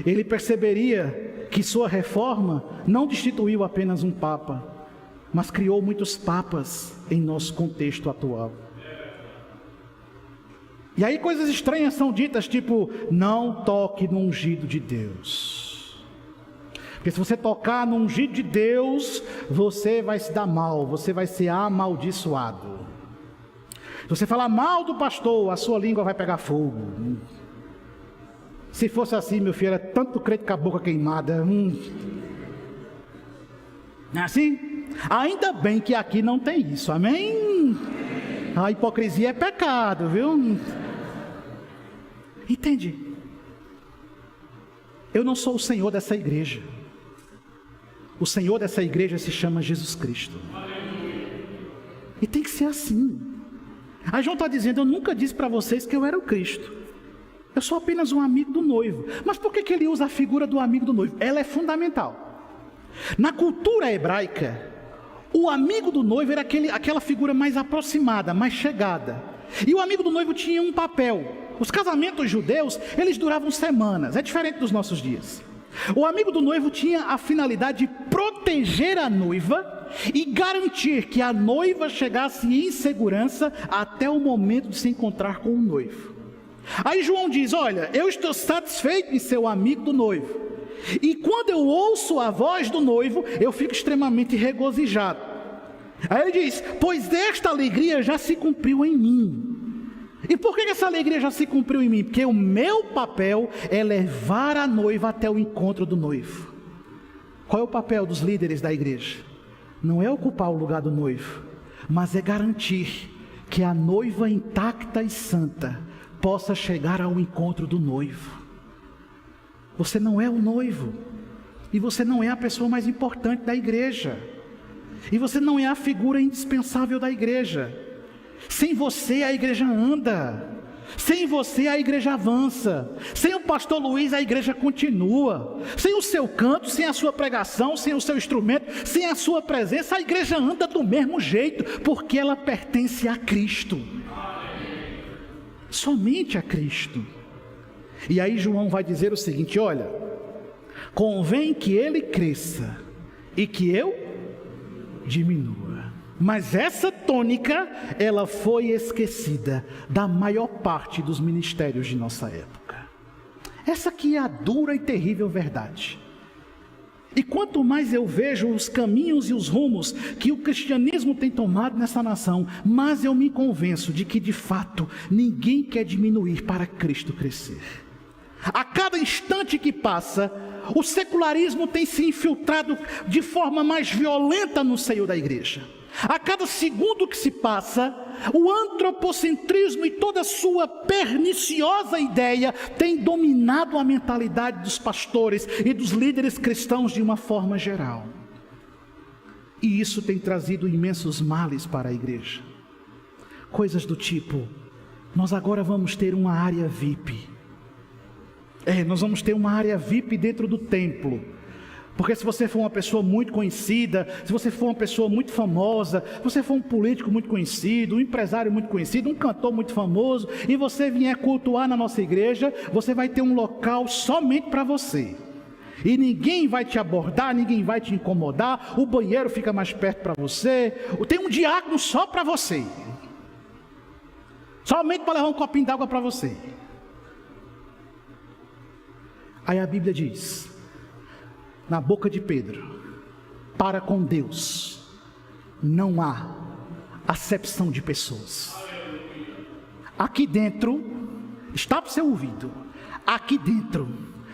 ele perceberia que sua reforma não destituiu apenas um papa, mas criou muitos papas em nosso contexto atual. E aí coisas estranhas são ditas, tipo, não toque no ungido de Deus. Porque se você tocar no ungido de Deus, você vai se dar mal, você vai ser amaldiçoado. Se você falar mal do pastor, a sua língua vai pegar fogo. Se fosse assim, meu filho, era tanto crente com a boca queimada. Não é assim? Ainda bem que aqui não tem isso, amém? A hipocrisia é pecado, viu? Entende? Eu não sou o Senhor dessa igreja. O Senhor dessa igreja se chama Jesus Cristo. E tem que ser assim. Aí João está dizendo, eu nunca disse para vocês que eu era o Cristo. Eu sou apenas um amigo do noivo. Mas por que ele usa a figura do amigo do noivo? Ela é fundamental. Na cultura hebraica, o amigo do noivo era aquela figura mais aproximada, mais chegada. E o amigo do noivo tinha um papel. Os casamentos judeus, eles duravam semanas. É diferente dos nossos dias. O amigo do noivo tinha a finalidade de proteger a noiva e garantir que a noiva chegasse em segurança até o momento de se encontrar com o noivo. Aí João diz, olha, eu estou satisfeito em ser o amigo do noivo. E quando eu ouço a voz do noivo, eu fico extremamente regozijado. Aí ele diz, pois esta alegria já se cumpriu em mim. E por que essa alegria já se cumpriu em mim? Porque o meu papel é levar a noiva até o encontro do noivo. Qual é o papel dos líderes da igreja? Não é ocupar o lugar do noivo, mas é garantir que a noiva intacta e santa possa chegar ao encontro do noivo. Você não é o noivo, e você não é a pessoa mais importante da igreja, e você não é a figura indispensável da igreja. Sem você a igreja anda, sem você a igreja avança, sem o pastor Luiz a igreja continua, sem o seu canto, sem a sua pregação, sem o seu instrumento, sem a sua presença, a igreja anda do mesmo jeito, porque ela pertence a Cristo, somente a Cristo. E aí João vai dizer o seguinte, olha, convém que ele cresça e que eu diminua. Mas essa tônica, ela foi esquecida da maior parte dos ministérios de nossa época. Essa aqui é a dura e terrível verdade. E quanto mais eu vejo os caminhos e os rumos que o cristianismo tem tomado nessa nação, mais eu me convenço de que de fato ninguém quer diminuir para Cristo crescer. A cada instante que passa, o secularismo tem se infiltrado de forma mais violenta no seio da igreja. A cada segundo que se passa, o antropocentrismo e toda a sua perniciosa ideia tem dominado a mentalidade dos pastores e dos líderes cristãos de uma forma geral. E isso tem trazido imensos males para a igreja. Coisas do tipo, nós agora vamos ter uma área VIP. Nós vamos ter uma área VIP dentro do templo. Porque se você for uma pessoa muito conhecida, se você for uma pessoa muito famosa, se você for um político muito conhecido, um empresário muito conhecido, um cantor muito famoso, e você vier cultuar na nossa igreja, você vai ter um local somente para você. E ninguém vai te abordar, ninguém vai te incomodar, o banheiro fica mais perto para você, tem um diácono só para você. Somente para levar um copinho d'água para você. Aí a Bíblia diz, na boca de Pedro, para com Deus não há acepção de pessoas. Aqui dentro, está para o seu ouvido, aqui dentro,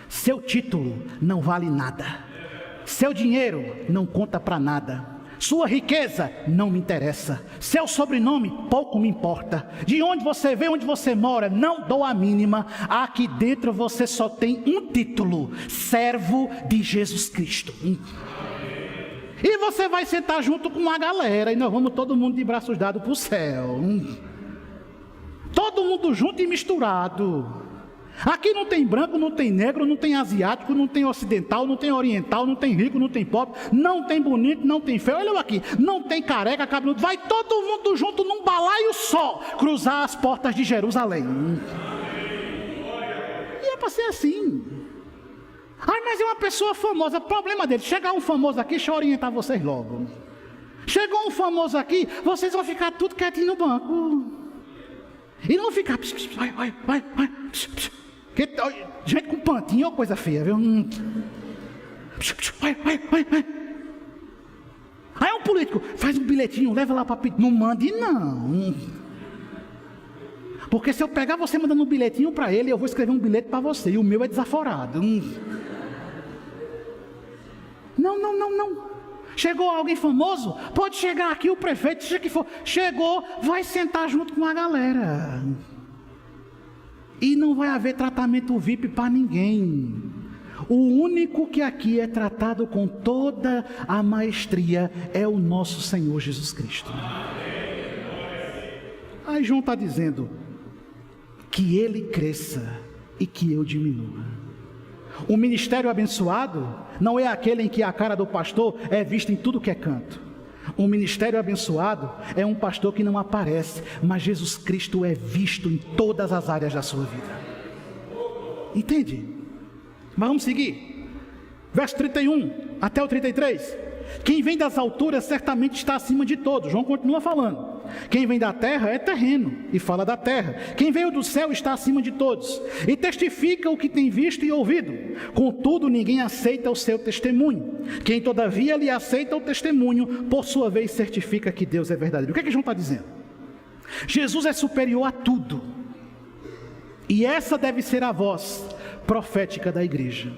seu título não vale nada, seu dinheiro não conta para nada, sua riqueza não me interessa, seu sobrenome pouco me importa, de onde você veio, onde você mora, não dou a mínima. Aqui dentro você só tem um título: servo de Jesus Cristo. E você vai sentar junto com uma galera, e nós vamos todo mundo de braços dados para o céu, todo mundo junto e misturado. Aqui não tem branco, não tem negro, não tem asiático, não tem ocidental, não tem oriental, não tem rico, não tem pobre, não tem bonito, não tem feio. Olha eu aqui, não tem careca, cabeludo. Vai todo mundo junto num balaio só cruzar as portas de Jerusalém. E é para ser assim. Ai, mas é uma pessoa famosa. Problema dele, chegar um famoso aqui, deixa eu orientar vocês logo. Chegou um famoso aqui, vocês vão ficar tudo quietinho no banco. E não ficar... Vai. Gente com pantinho é uma coisa feia, viu? Vai. Aí um político, faz um bilhetinho, leva lá para... Não mande não. Porque se eu pegar você mandando um bilhetinho para ele, eu vou escrever um bilhete para você, e o meu é desaforado. Não. Chegou alguém famoso, pode chegar aqui o prefeito, seja que for. Chegou, vai sentar junto com a galera. E não vai haver tratamento VIP para ninguém. O único que aqui é tratado com toda a maestria é o nosso Senhor Jesus Cristo. Aí João está dizendo que ele cresça e que eu diminua. O ministério abençoado não é aquele em que a cara do pastor é vista em tudo que é canto. Um ministério abençoado é um pastor que não aparece, mas Jesus Cristo é visto em todas as áreas da sua vida. Entende? Mas vamos seguir. Verso 31 até o 33. Quem vem das alturas certamente está acima de todos. João continua falando. Quem vem da terra é terreno, e fala da terra. Quem veio do céu está acima de todos, e testifica o que tem visto e ouvido. Contudo, ninguém aceita o seu testemunho. Quem todavia lhe aceita o testemunho, por sua vez certifica que Deus é verdadeiro. O que é que João está dizendo? Jesus é superior a tudo, e essa deve ser a voz profética da igreja.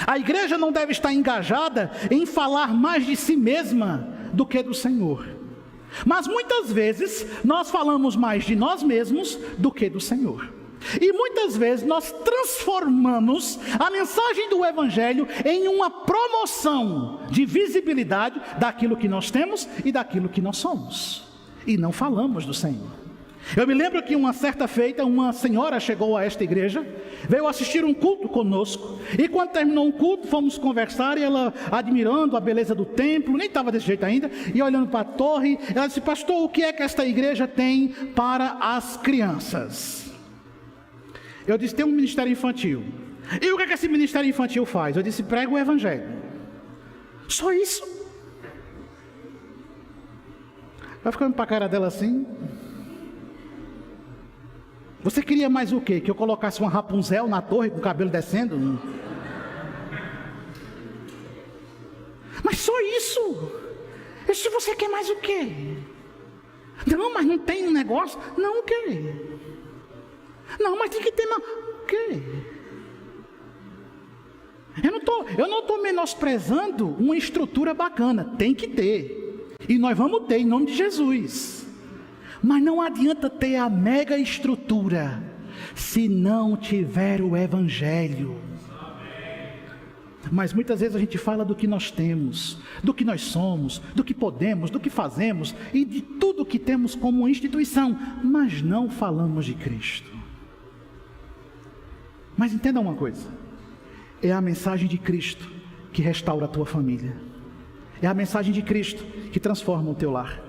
A igreja não deve estar engajada em falar mais de si mesma do que do Senhor. Mas muitas vezes nós falamos mais de nós mesmos do que do Senhor. E muitas vezes nós transformamos a mensagem do Evangelho em uma promoção de visibilidade daquilo que nós temos e daquilo que nós somos. E não falamos do Senhor. Eu me lembro que uma certa feita, uma senhora chegou a esta igreja, veio assistir um culto conosco, e quando terminou o culto, fomos conversar, e ela admirando a beleza do templo, nem estava desse jeito ainda, e olhando para a torre, ela disse: pastor, o que é que esta igreja tem para as crianças? Eu disse: tem um ministério infantil. E o que é que esse ministério infantil faz? Eu disse: prega o evangelho. Só isso? Vai ficando para a cara dela assim. Você queria mais o quê? Que eu colocasse uma Rapunzel na torre com o cabelo descendo? Mas só isso? E se você quer mais o quê? Não, mas não tem um negócio? Não, o quê? Não, mas tem que ter mais o quê? Eu não estou menosprezando uma estrutura bacana. Tem que ter. E nós vamos ter em nome de Jesus. Mas não adianta ter a mega estrutura se não tiver o Evangelho. Mas muitas vezes a gente fala do que nós temos, do que nós somos, do que podemos, do que fazemos e de tudo que temos como instituição, mas não falamos de Cristo. Mas entenda uma coisa: é a mensagem de Cristo que restaura a tua família, é a mensagem de Cristo que transforma o teu lar.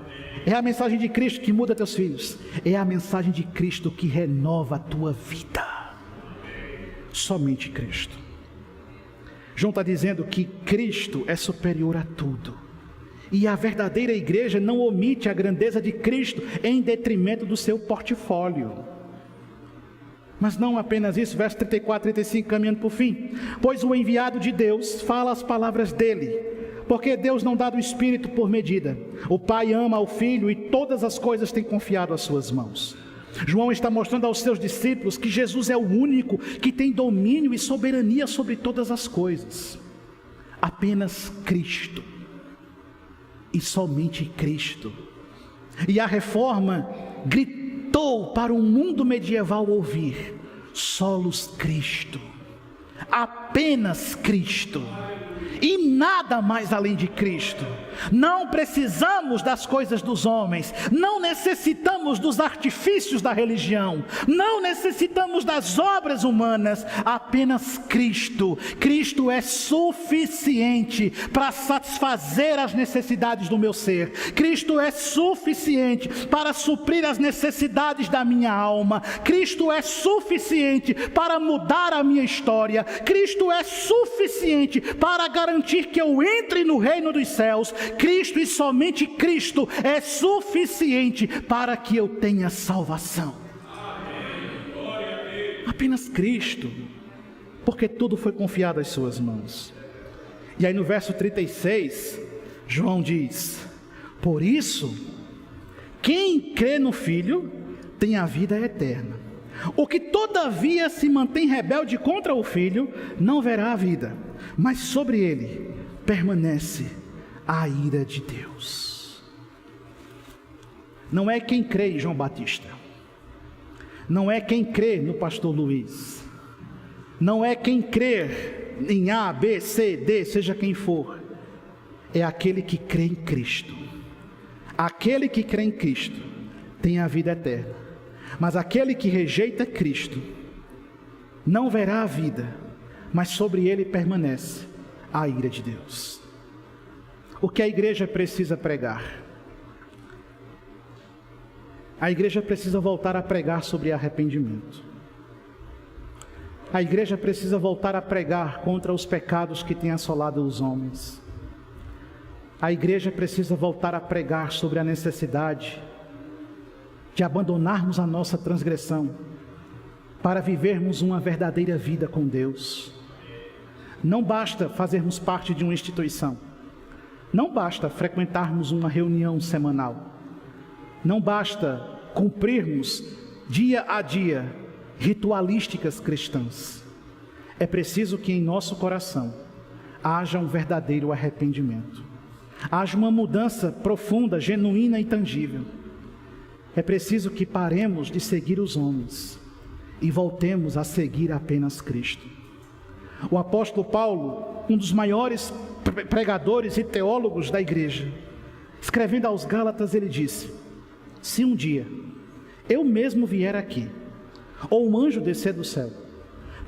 É a mensagem de Cristo que muda teus filhos. É a mensagem de Cristo que renova a tua vida. Somente Cristo. João está dizendo que Cristo é superior a tudo. E a verdadeira igreja não omite a grandeza de Cristo em detrimento do seu portfólio. Mas não apenas isso, verso 34 e 35, caminhando para o fim. Pois o enviado de Deus fala as palavras dele, Porque Deus não dá do Espírito por medida. O Pai ama ao Filho e todas as coisas tem confiado às suas mãos. João está mostrando aos seus discípulos que Jesus é o único que tem domínio e soberania sobre todas as coisas. Apenas Cristo. E somente Cristo. E a Reforma gritou para o mundo medieval ouvir: solos Cristo. Apenas Cristo. E nada mais além de Cristo. Não precisamos das coisas dos homens, não necessitamos dos artifícios da religião, não necessitamos das obras humanas, apenas Cristo. Cristo é suficiente para satisfazer as necessidades do meu ser. Cristo é suficiente para suprir as necessidades da minha alma. Cristo é suficiente para mudar a minha história. Cristo é suficiente para garantir que eu entre no reino dos céus. Cristo e somente Cristo é suficiente para que eu tenha salvação. Apenas Cristo, porque tudo foi confiado às suas mãos. E aí no verso 36, João diz: por isso, quem crê no Filho tem a vida eterna. O que todavia se mantém rebelde contra o Filho não verá a vida, mas sobre ele permanece a ira de Deus. Não é quem crê em João Batista, não é quem crê no pastor Luiz, não é quem crê em A, B, C, D, seja quem for, é aquele que crê em Cristo. Aquele que crê em Cristo tem a vida eterna, mas aquele que rejeita Cristo não verá a vida, mas sobre ele permanece a ira de Deus. O que a igreja precisa pregar? A igreja precisa voltar a pregar sobre arrependimento. A igreja precisa voltar a pregar contra os pecados que têm assolado os homens. A igreja precisa voltar a pregar sobre a necessidade de abandonarmos a nossa transgressão para vivermos uma verdadeira vida com Deus. Não basta fazermos parte de uma instituição. Não basta frequentarmos uma reunião semanal. Não basta cumprirmos dia a dia ritualísticas cristãs. É preciso que em nosso coração haja um verdadeiro arrependimento. Haja uma mudança profunda, genuína e tangível. É preciso que paremos de seguir os homens e voltemos a seguir apenas Cristo. O apóstolo Paulo, um dos maiores pregadores e teólogos da igreja, escrevendo aos Gálatas, ele disse: se um dia eu mesmo vier aqui, ou um anjo descer do céu,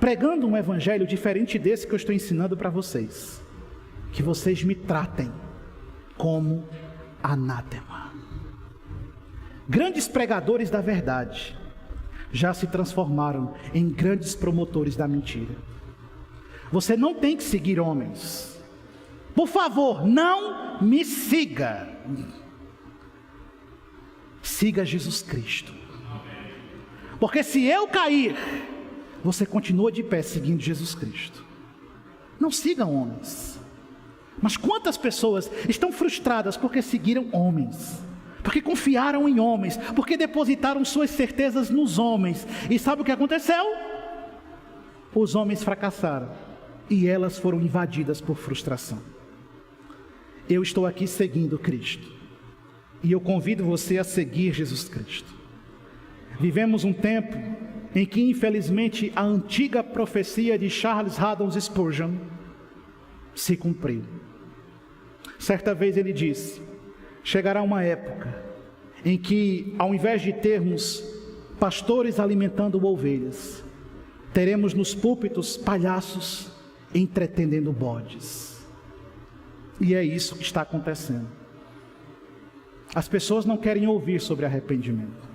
pregando um evangelho diferente desse que eu estou ensinando para vocês, que vocês me tratem como anátema. Grandes pregadores da verdade já se transformaram em grandes promotores da mentira. Você não tem que seguir homens. Por favor, não me siga. Siga Jesus Cristo. Porque se eu cair, você continua de pé seguindo Jesus Cristo. Não siga homens. Mas quantas pessoas estão frustradas porque seguiram homens, porque confiaram em homens, porque depositaram suas certezas nos homens. E sabe o que aconteceu? Os homens fracassaram e elas foram invadidas por frustração. Eu estou aqui seguindo Cristo, e eu convido você a seguir Jesus Cristo. Vivemos um tempo em que, infelizmente, a antiga profecia de Charles Haddon Spurgeon se cumpriu. Certa vez ele disse: chegará uma época em que, ao invés de termos pastores alimentando ovelhas, teremos nos púlpitos palhaços entretendendo bodes. E é isso que está acontecendo. As pessoas não querem ouvir sobre arrependimento.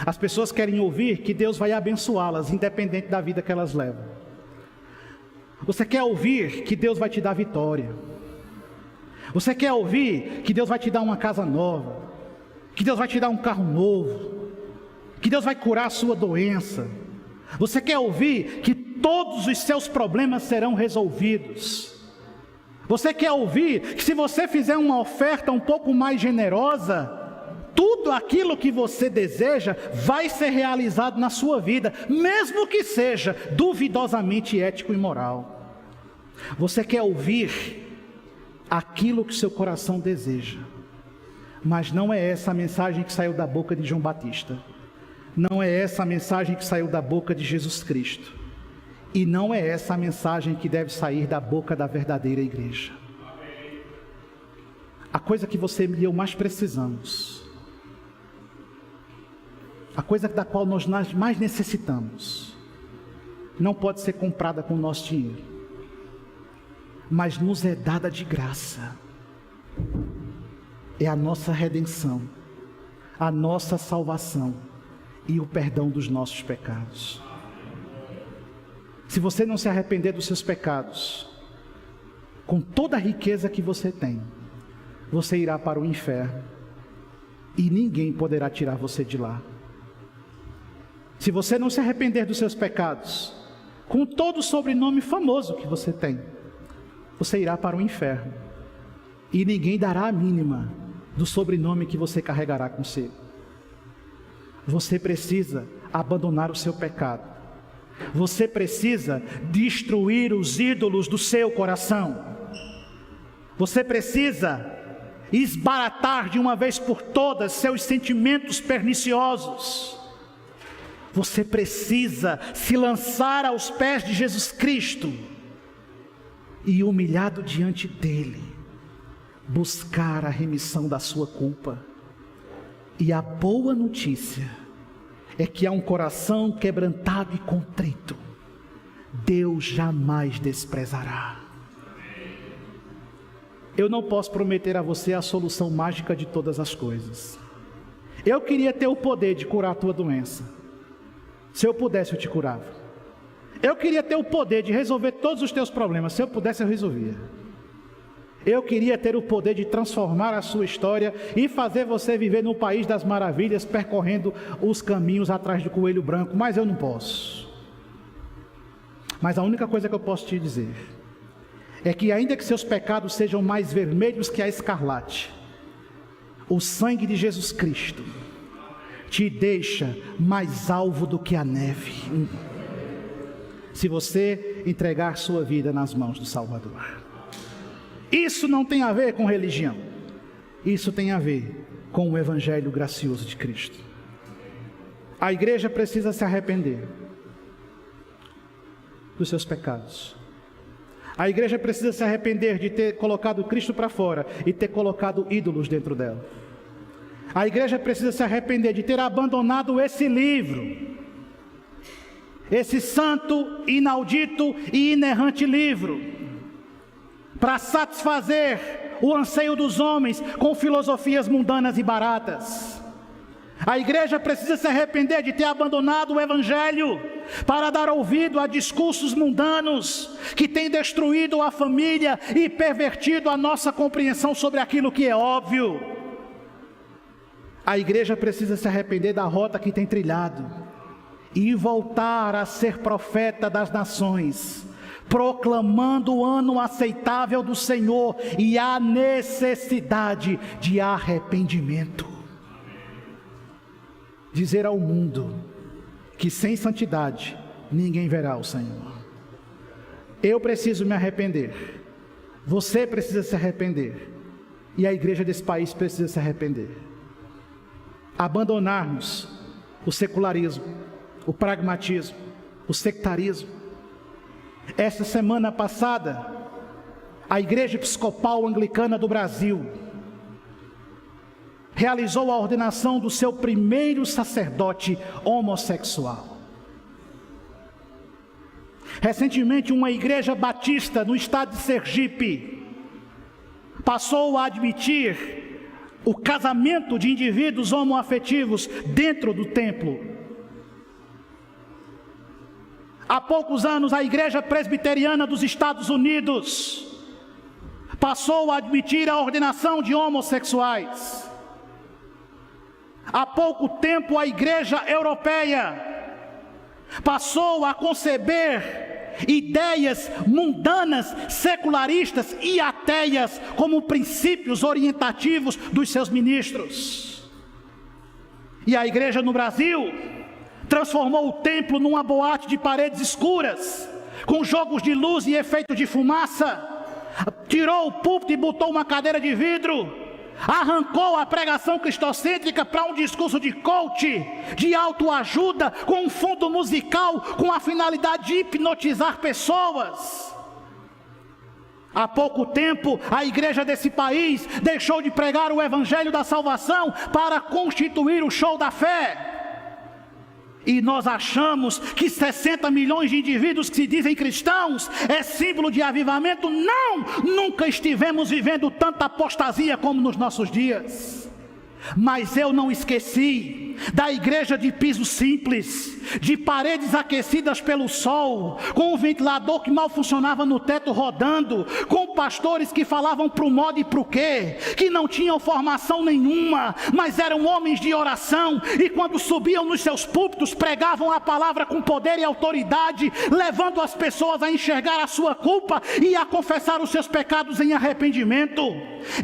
As pessoas querem ouvir que Deus vai abençoá-las, independente da vida que elas levam. Você quer ouvir que Deus vai te dar vitória. Você quer ouvir que Deus vai te dar uma casa nova, que Deus vai te dar um carro novo, que Deus vai curar a sua doença. Você quer ouvir que todos os seus problemas serão resolvidos. Você quer ouvir que se você fizer uma oferta um pouco mais generosa, tudo aquilo que você deseja vai ser realizado na sua vida, mesmo que seja duvidosamente ético e moral. Você quer ouvir aquilo que seu coração deseja, mas não é essa a mensagem que saiu da boca de João Batista, não é essa a mensagem que saiu da boca de Jesus Cristo, e não é essa a mensagem que deve sair da boca da verdadeira igreja. A coisa que você e eu mais precisamos, a coisa da qual nós mais necessitamos, não pode ser comprada com o nosso dinheiro, mas nos é dada de graça. É a nossa redenção, a nossa salvação e o perdão dos nossos pecados. Se você não se arrepender dos seus pecados, com toda a riqueza que você tem, você irá para o inferno e ninguém poderá tirar você de lá. Se você não se arrepender dos seus pecados, com todo o sobrenome famoso que você tem, você irá para o inferno e ninguém dará a mínima do sobrenome que você carregará consigo. Você precisa abandonar o seu pecado. Você precisa destruir os ídolos do seu coração. Você precisa esbaratar de uma vez por todas seus sentimentos perniciosos. Você precisa se lançar aos pés de Jesus Cristo e, humilhado diante dele, buscar a remissão da sua culpa. E a boa notícia é que há um coração quebrantado e contrito, Deus jamais desprezará. Eu não posso prometer a você a solução mágica de todas as coisas. Eu queria ter o poder de curar a tua doença. Se eu pudesse, eu te curava. Eu queria ter o poder de resolver todos os teus problemas. Se eu pudesse, eu resolvia. Eu queria ter o poder de transformar a sua história e fazer você viver no país das maravilhas, percorrendo os caminhos atrás do coelho branco, mas eu não posso. Mas a única coisa que eu posso te dizer é que, ainda que seus pecados sejam mais vermelhos que a escarlate, o sangue de Jesus Cristo te deixa mais alvo do que a neve, se você entregar sua vida nas mãos do Salvador. Isso não tem a ver com religião, isso tem a ver com o evangelho gracioso de Cristo. A igreja precisa se arrepender dos seus pecados. A igreja precisa se arrepender de ter colocado Cristo para fora e ter colocado ídolos dentro dela. A igreja precisa se arrepender de ter abandonado esse livro, esse santo, inaudito e inerrante livro, para satisfazer o anseio dos homens com filosofias mundanas e baratas. A igreja precisa se arrepender de ter abandonado o evangelho para dar ouvido a discursos mundanos que têm destruído a família e pervertido a nossa compreensão sobre aquilo que é óbvio. A igreja precisa se arrepender da rota que tem trilhado e voltar a ser profeta das nações, proclamando o ano aceitável do Senhor e a necessidade de arrependimento. Dizer ao mundo que sem santidade ninguém verá o Senhor. Eu preciso me arrepender, você precisa se arrepender, e a igreja desse país precisa se arrepender. Abandonarmos o secularismo, o pragmatismo, o sectarismo. Essa semana passada, a Igreja Episcopal Anglicana do Brasil realizou a ordenação do seu primeiro sacerdote homossexual. Recentemente, uma igreja batista no estado de Sergipe passou a admitir o casamento de indivíduos homoafetivos dentro do templo. Há poucos anos, a Igreja Presbiteriana dos Estados Unidos passou a admitir a ordenação de homossexuais. Há pouco tempo, a Igreja Europeia passou a conceber ideias mundanas, secularistas e ateias como princípios orientativos dos seus ministros. E a igreja no Brasil transformou o templo numa boate de paredes escuras, com jogos de luz e efeitos de fumaça. Tirou o púlpito e botou uma cadeira de vidro. Arrancou a pregação cristocêntrica para um discurso de coach, de autoajuda, com um fundo musical, com a finalidade de hipnotizar pessoas. Há pouco tempo, a igreja desse país deixou de pregar o evangelho da salvação para constituir o show da fé. E nós achamos que 60 milhões de indivíduos que se dizem cristãos é símbolo de avivamento? Não! Nunca estivemos vivendo tanta apostasia como nos nossos dias. Mas eu não esqueci da igreja de piso simples, de paredes aquecidas pelo sol, com um ventilador que mal funcionava no teto rodando, com pastores que falavam pro modo e pro quê, que não tinham formação nenhuma, mas eram homens de oração, e quando subiam nos seus púlpitos, pregavam a palavra com poder e autoridade, levando as pessoas a enxergar a sua culpa e a confessar os seus pecados em arrependimento.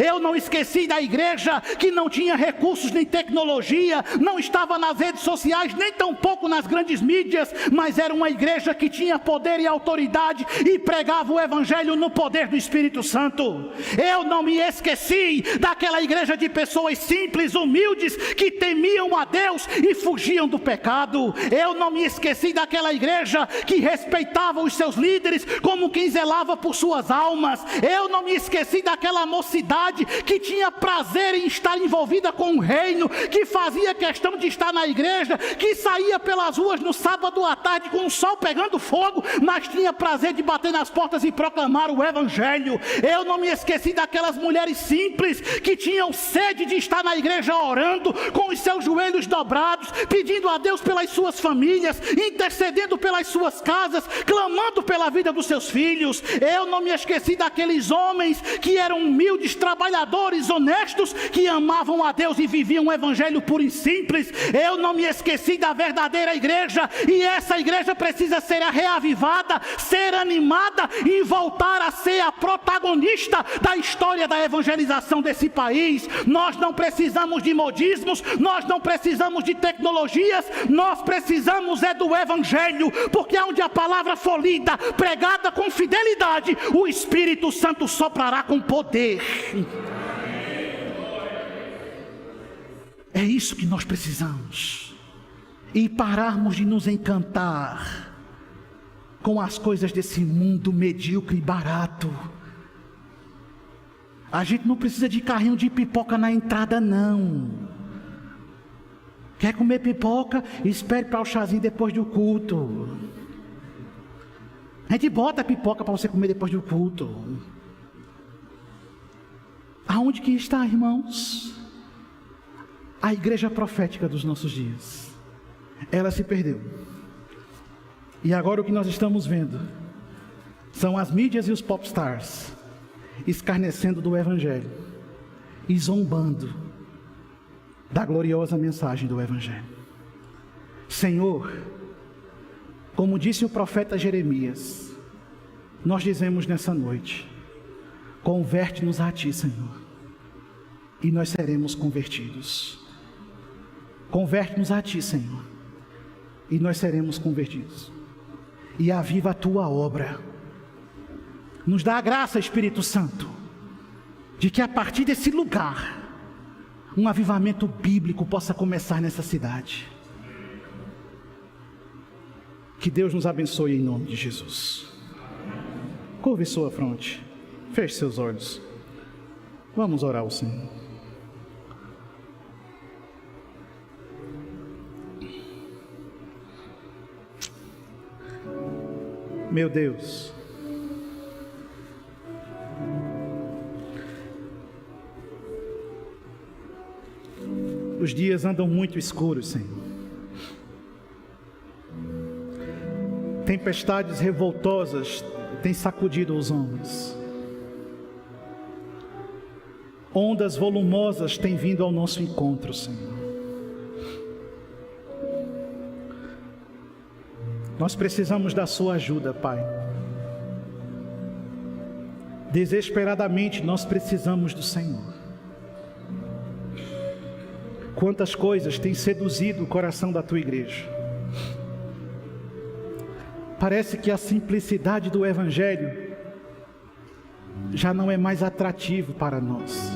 Eu não esqueci da igreja que não tinha recursos nem tecnologia, não estava nas redes sociais, nem tampouco nas grandes mídias, mas era uma igreja que tinha poder e autoridade e pregava o evangelho no poder do Espírito Santo. Eu não me esqueci daquela igreja de pessoas simples, humildes, que temiam a Deus e fugiam do pecado. Eu não me esqueci daquela igreja que respeitava os seus líderes como quem zelava por suas almas. Eu não me esqueci daquela mocidade que tinha prazer em estar envolvida com o reino, que fazia questão de estar na igreja, que saía pelas ruas no sábado à tarde com o sol pegando fogo, mas tinha prazer de bater nas portas e proclamar o evangelho. Eu não me esqueci daquelas mulheres simples que tinham sede de estar na igreja orando, com os seus joelhos dobrados, pedindo a Deus pelas suas famílias, intercedendo pelas suas casas, clamando pela vida dos seus filhos. Eu não me esqueci daqueles homens que eram humildes, trabalhadores, honestos, que amavam a Deus e viviam um evangelho puro e simples. Eu não me esqueci da verdadeira igreja, e essa igreja precisa ser reavivada, ser animada e voltar a ser a protagonista da história da evangelização desse país. Nós não precisamos de modismos, nós não precisamos de tecnologias, nós precisamos é do evangelho, porque onde a palavra for lida, pregada com fidelidade, o Espírito Santo soprará com poder. É isso que nós precisamos. E pararmos de nos encantar com as coisas desse mundo medíocre e barato. A gente não precisa de carrinho de pipoca na entrada, não. Quer comer pipoca? Espere para o chazinho depois do culto. A gente bota a pipoca para você comer depois do culto. Aonde que está, irmãos, a igreja profética dos nossos dias? Ela se perdeu. E agora o que nós estamos vendo são as mídias e os popstars escarnecendo do evangelho e zombando da gloriosa mensagem do evangelho. Senhor, como disse o profeta Jeremias, nós dizemos nessa noite: converte-nos a Ti, Senhor, e nós seremos convertidos. Converte-nos a Ti, Senhor, e nós seremos convertidos. E aviva a Tua obra. Nos dá a graça, Espírito Santo, de que a partir desse lugar, um avivamento bíblico possa começar nessa cidade. Que Deus nos abençoe em nome de Jesus. Curve sua fronte. Feche seus olhos. Vamos orar ao Senhor. Meu Deus, os dias andam muito escuros, Senhor. Tempestades revoltosas têm sacudido os homens. Ondas volumosas têm vindo ao nosso encontro, Senhor. Nós precisamos da sua ajuda, Pai. Desesperadamente nós precisamos do Senhor. Quantas coisas têm seduzido o coração da tua igreja. Parece que a simplicidade do Evangelho já não é mais atrativo para nós.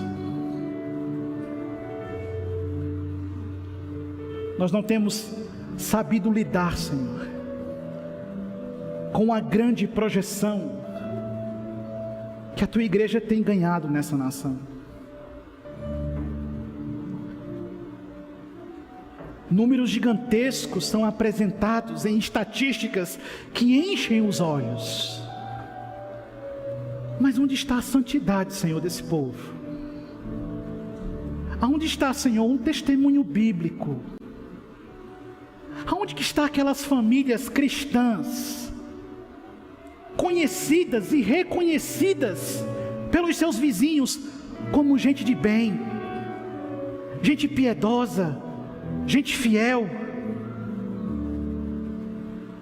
Nós não temos sabido lidar, Senhor, com a grande projeção que a tua igreja tem ganhado nessa nação. Números gigantescos são apresentados em estatísticas que enchem os olhos. Mas onde está a santidade, Senhor, desse povo? Aonde está, Senhor, um testemunho bíblico? Aonde que está aquelas famílias cristãs, conhecidas e reconhecidas pelos seus vizinhos como gente de bem, gente piedosa, gente fiel?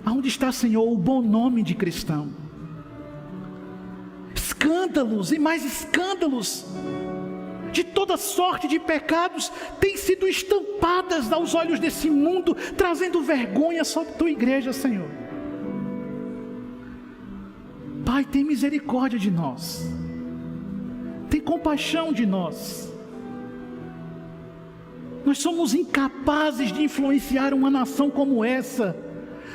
Aonde está, Senhor, o bom nome de cristão? Escândalos e mais escândalos de toda sorte de pecados têm sido estampadas aos olhos desse mundo, trazendo vergonha sobre a tua igreja, Senhor. Pai, tem misericórdia de nós, tem compaixão de nós. Nós somos incapazes de influenciar uma nação como essa,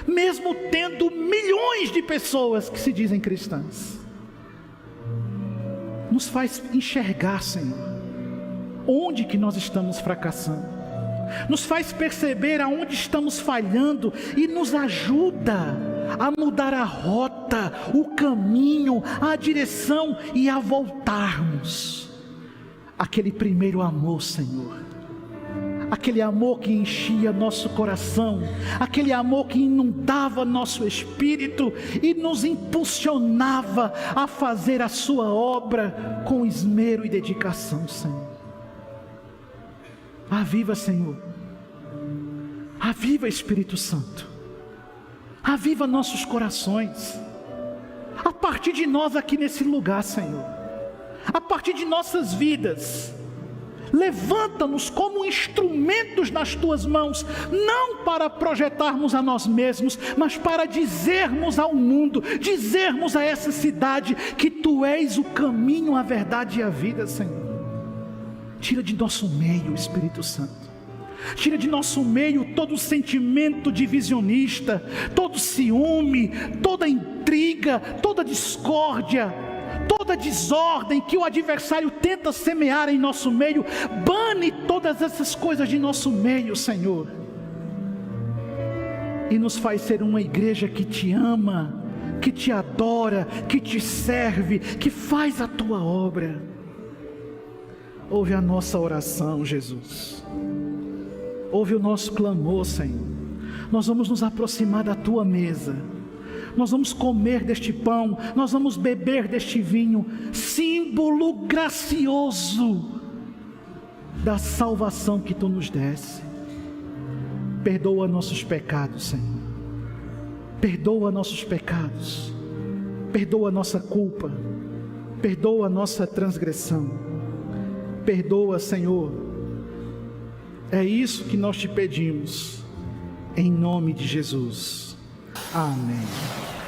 mesmo tendo milhões de pessoas que se dizem cristãs. Nos faz enxergar, Senhor, onde que nós estamos fracassando. Nos faz perceber aonde estamos falhando e nos ajuda a mudar a rota, o caminho, a direção e a voltarmos àquele primeiro amor, Senhor. Aquele amor que enchia nosso coração, aquele amor que inundava nosso espírito e nos impulsionava a fazer a sua obra com esmero e dedicação, Senhor. Aviva, Senhor. Aviva, Espírito Santo. Aviva nossos corações. A partir de nós aqui nesse lugar, Senhor. A partir de nossas vidas. Levanta-nos como instrumentos nas tuas mãos, não para projetarmos a nós mesmos, mas para dizermos ao mundo, dizermos a essa cidade que tu és o caminho, a verdade e a vida, Senhor. Tira de nosso meio, Espírito Santo. Tira de nosso meio todo sentimento divisionista, todo ciúme, toda intriga, toda discórdia, toda desordem que o adversário tenta semear em nosso meio. Bane todas essas coisas de nosso meio, Senhor, e nos faz ser uma igreja que te ama, que te adora, que te serve, que faz a tua obra. Ouve a nossa oração, Jesus. Ouve o nosso clamor, Senhor. Nós vamos nos aproximar da tua mesa. Nós vamos comer deste pão, nós vamos beber deste vinho, símbolo gracioso da salvação que tu nos desse. Perdoa nossos pecados, Senhor. Perdoa nossos pecados. Perdoa nossa culpa. Perdoa nossa transgressão. Perdoa, Senhor. É isso que nós te pedimos, em nome de Jesus. Amém.